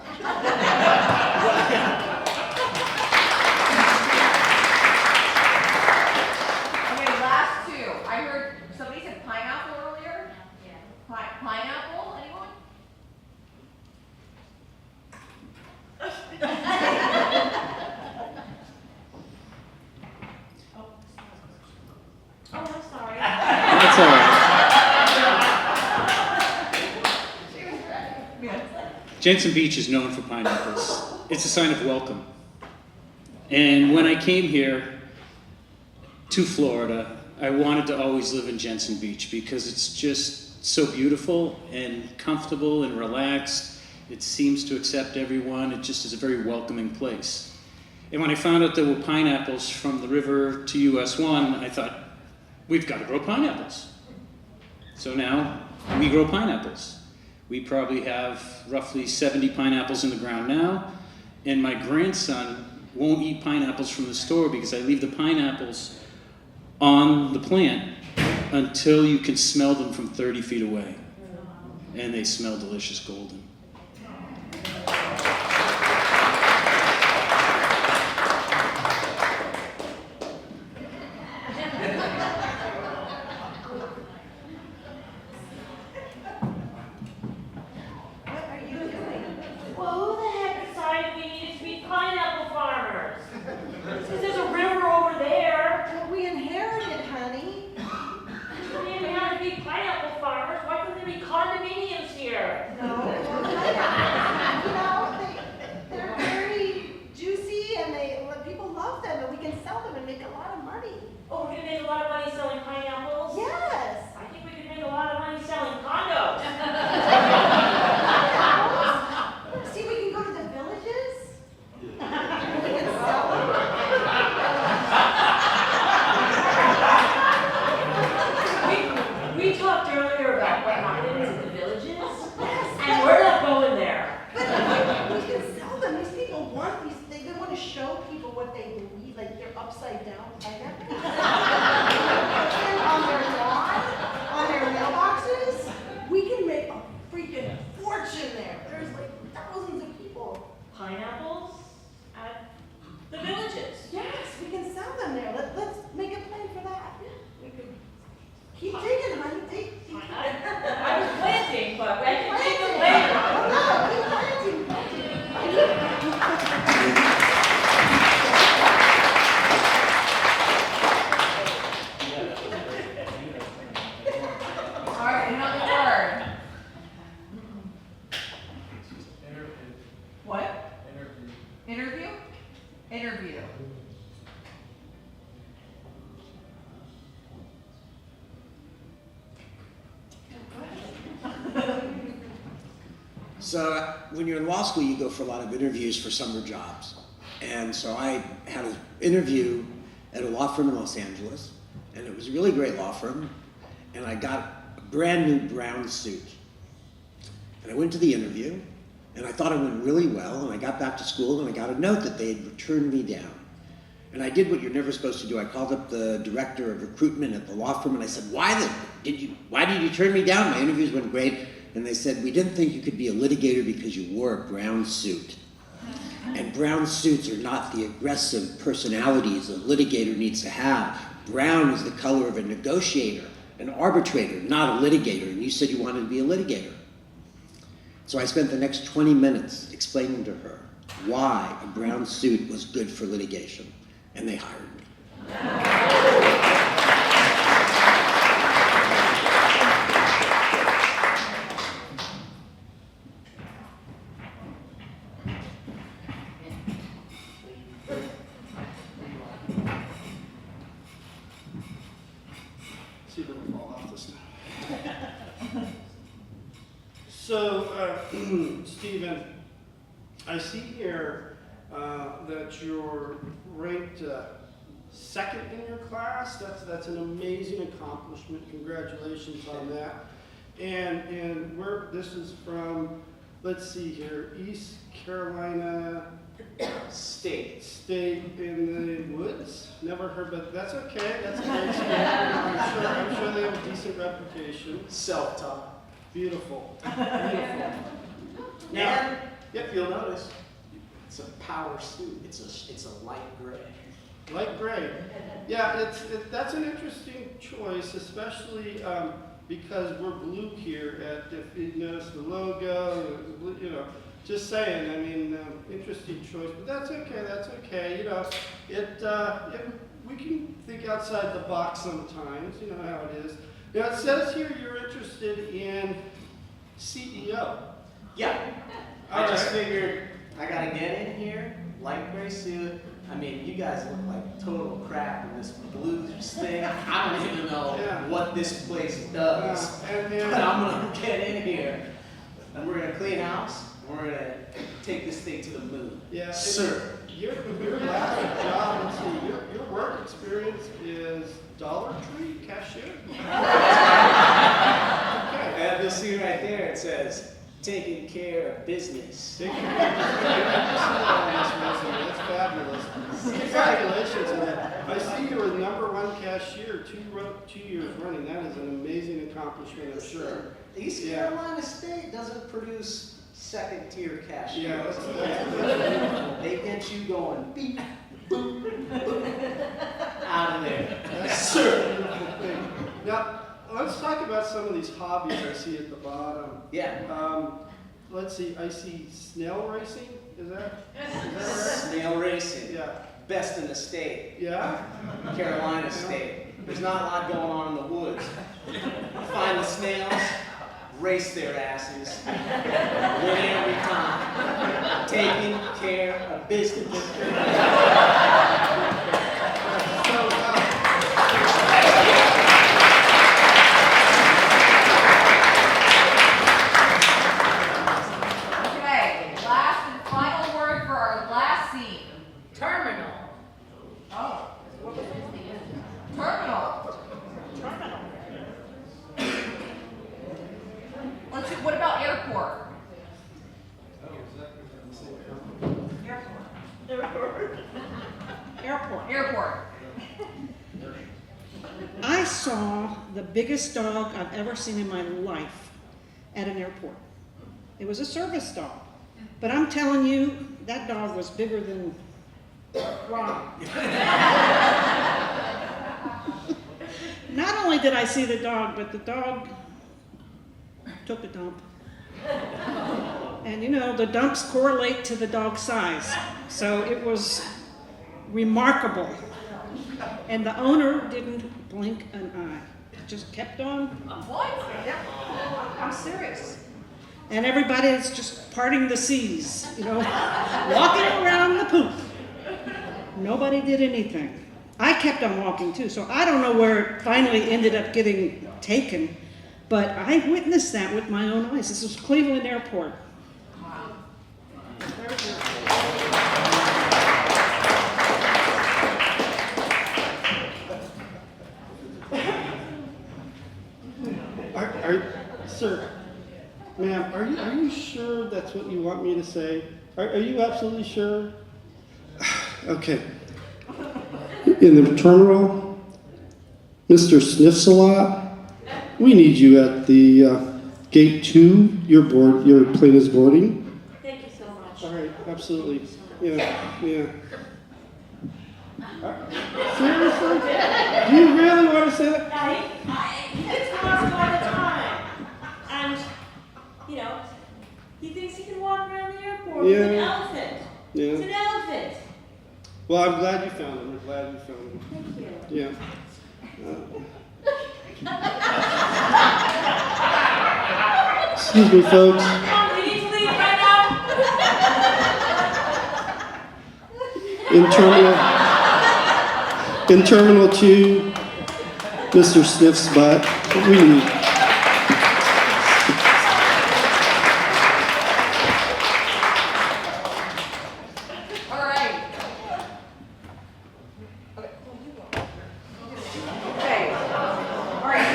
Okay, last two. I heard somebody said pineapple earlier. Pineapple, anyone? Oh, I'm sorry. That's all right. Jensen Beach is known for pineapples. It's a sign of welcome. And when I came here to Florida, I wanted to always live in Jensen Beach because it's just so beautiful and comfortable and relaxed. It seems to accept everyone. It just is a very welcoming place. And when I found out there were pineapples from the river to US 1, I thought, we've got to grow pineapples. So now we grow pineapples. We probably have roughly 70 pineapples in the ground now, and my grandson won't eat pineapples from the store because I leave the pineapples on the plant until you can smell them from 30 feet away. And they smell delicious golden. Well, who the heck decided we needed to be pineapple farmers? Since there's a river over there. Well, we inherited, honey. We didn't have to be pineapple farmers. Why couldn't there be condominiums here? No, you know, they're very juicy and people love them and we can sell them and make a lot of money. Oh, we're gonna make a lot of money selling pineapples? Yes. I think we could make a lot of money selling condos. See, we can go to the villages. We can sell them. We talked earlier about what happens in the villages, and we're not going there. But we can sell them. These people want these. They want to show people what they believe, like they're upside down pineapples. And on their lawn, on their mailboxes, we can make a freaking fortune there. There's like thousands of people. Pineapples at the villages. Yes, we can sell them there. Let's make a plan for that. We could keep digging, honey. Dig. I was planting, but I can take them All right, another word. What? Interview? Interview. So when you're in law school, you go for a lot of interviews for summer jobs. And so I had an interview at a law firm in Los Angeles, and it was a really great law firm, and I got a brand new brown suit. And I went to the interview, and I thought it went really well, and I got back to school, and I got a note that they had returned me down. And I did what you're never supposed to do. I called up the director of recruitment at the law firm, and I said, why did you turn me down? My interviews went great. And they said, we didn't think you could be a litigator because you wore a brown suit. And brown suits are not the aggressive personalities a litigator needs to have. Brown is the color of a negotiator, an arbitrator, not a litigator. And you said you wanted to be a litigator. So I spent the next 20 minutes explaining to her why a brown suit was good for litigation. And they hired me. See if it'll fall off this time. So, Stephen, I see here that you're ranked second in your class. That's an amazing accomplishment. Congratulations on that. And where this is from, let's see here, East Carolina State in the woods. Never heard, but that's okay. That's a great school. I'm sure they have a decent reputation. Self-taught. Beautiful. Now, Now, if you'll notice, it's a power suit. It's a light gray. light gray. Yeah, that's an interesting choice, especially because we're blue here. If you notice the logo, you know. Just saying, I mean, interesting choice, but that's okay, that's okay. You know, we can think outside the box sometimes, you know how it is. Now it says here you're interested in CEO. Yeah. I just figured I gotta get in here, light gray suit. I mean, you guys look like total crap in this blues thing. I don't even know what this place does. But I'm gonna get in here, and we're gonna clean house, and we're gonna take this thing to the moon. Yeah, Sir. Your last job, let's see, your work experience is Dollar Tree cashier? And you'll see right there, it says, taking care of business. Taking care of business. That's fabulous. Congratulations on that. I see you were #1 cashier 2 years running. That is an amazing accomplishment, I'm sure. East Carolina State doesn't produce second-tier cashiers. Yeah, that's they get you going beep, boop, boop, out of there. That's a beautiful thing. Now, let's talk about some of these hobbies I see at the bottom. Yeah. Let's see, I see snail racing. Is that right? Snail racing. Yeah. Best in the state. Yeah? Carolina State. There's not a lot going on in the woods. Find the snails, race their asses, win every time. Taking care of business. Okay, last and final word for our last scene. Terminal. Oh. Terminal. Let's see, what about airport? Airport. I saw the biggest dog I've ever seen in my life at an airport. It was a service dog. But I'm telling you, that dog was bigger than Rob. Not only did I see the dog, but the dog took a dump. And you know, the dumps correlate to the dog's size. So it was remarkable. And the owner didn't blink an eye. Just kept on. What? I'm serious. And everybody is just parting the seas, you know, walking around the poop. Nobody did anything. I kept on walking too, so I don't know where it finally ended up getting taken, but I witnessed that with my own eyes. This was Cleveland Airport. Sir, ma'am, are you sure that's what you want me to say? Are you absolutely sure? Okay. In the terminal, Mr. Sniffs a lot. We need you at the gate 2. Your plane is boarding. Thank you so much. All right, absolutely. Yeah. Seriously? Do you really want to say that? It's caused all the time. And, you know, he thinks he can walk around the airport with an elephant. Yeah. It's an elephant. Well, I'm glad you found him. Thank you. Yeah. Excuse me, folks. We need to leave right now. In Terminal 2, Mr. Sniff's butt. We need. All right. Okay. All right.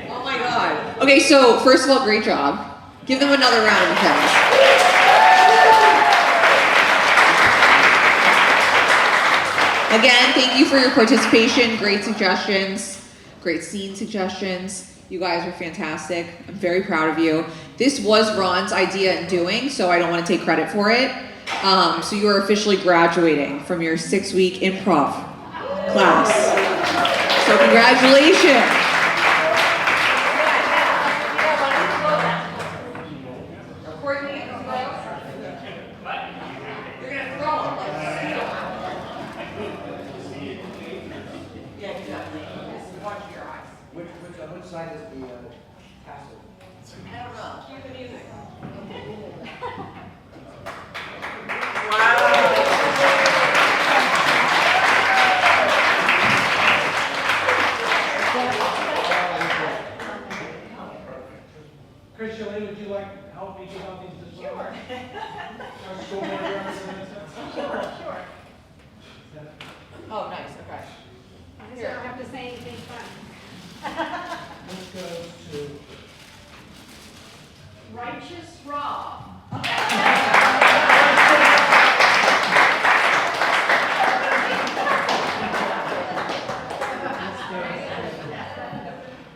Oh my God. Okay, so first of all, great job. Give them another round of applause. Again, thank you for your participation. Great suggestions, great scene suggestions. You guys are fantastic. I'm very proud of you. This was Ron's idea and doing, so I don't want to take credit for it. So you are officially graduating from your 6-week improv class. So congratulations. Which side is the I don't know. Cue the music. Chris, Shalane, would you like help me give out these diplomas? Sure. Our school board representative? Sure. Oh, nice, okay. I just don't have to say anything fun. This goes to Righteous Rob.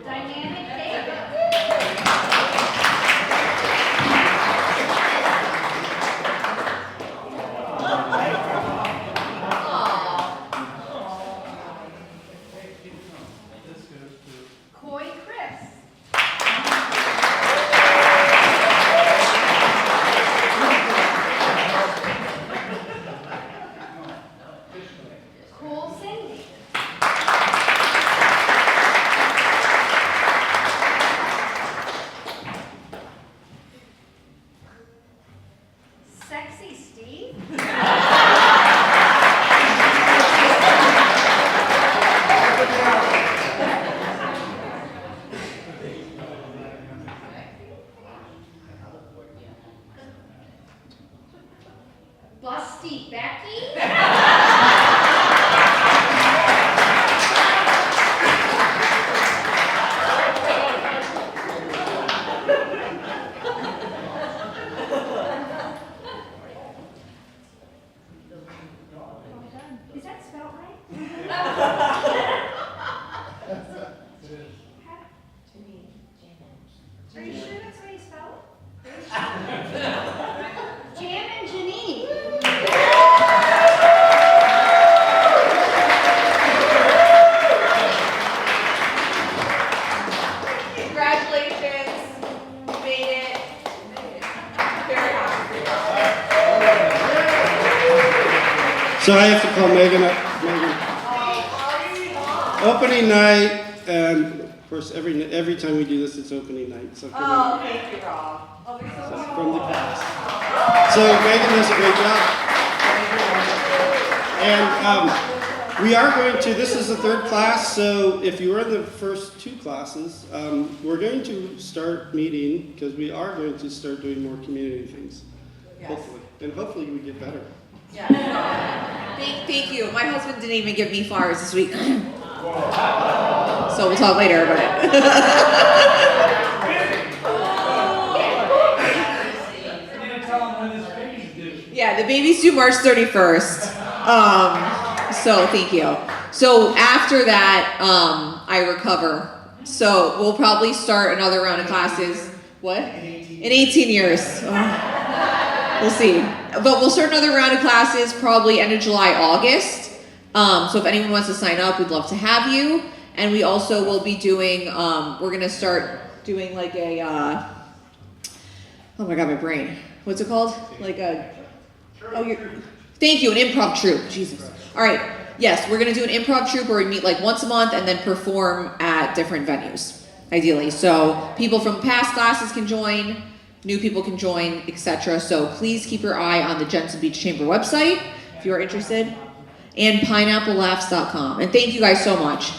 Dynamic David. this goes to Coy Chris. Cool Cindy. Sexy Steve. Busty Becky. Is that spelled right? Are you sure that's how you spell it? Jan and Janine. Congratulations, you made it. Very happy for you. So I have to call Megan up. Megan. Opening night, and of course, every time we do this, it's opening night. So come on. Thank you, Rob. Oh, they're so So from the past. So Megan does a great job. And we are going to, this is the third class, so if you were in the first two classes, we're going to start meeting, because we are going to start doing more community things. Yes. Hopefully. And hopefully we get better. Yeah. Thank you. My husband didn't even give me flowers this week. So we'll talk later about it. Yeah, the baby's due March 31st. So thank you. So after that, I recover. So we'll probably start another round of classes. What? In 18 years. We'll see. But we'll start another round of classes probably end of July, August. So if anyone wants to sign up, we'd love to have you. And we also will be doing, we're going to start doing like a, oh my God, my brain. What's it called? Like a, thank you, an improv troupe. Jesus. All right. Yes, we're going to do an improv troupe where we meet like once a month and then perform at different venues, ideally. So people from past classes can join, new people can join, etc. So please keep your eye on the Jensen Beach Chamber website if you are interested, and pineapplelaughs.com. And thank you guys so much.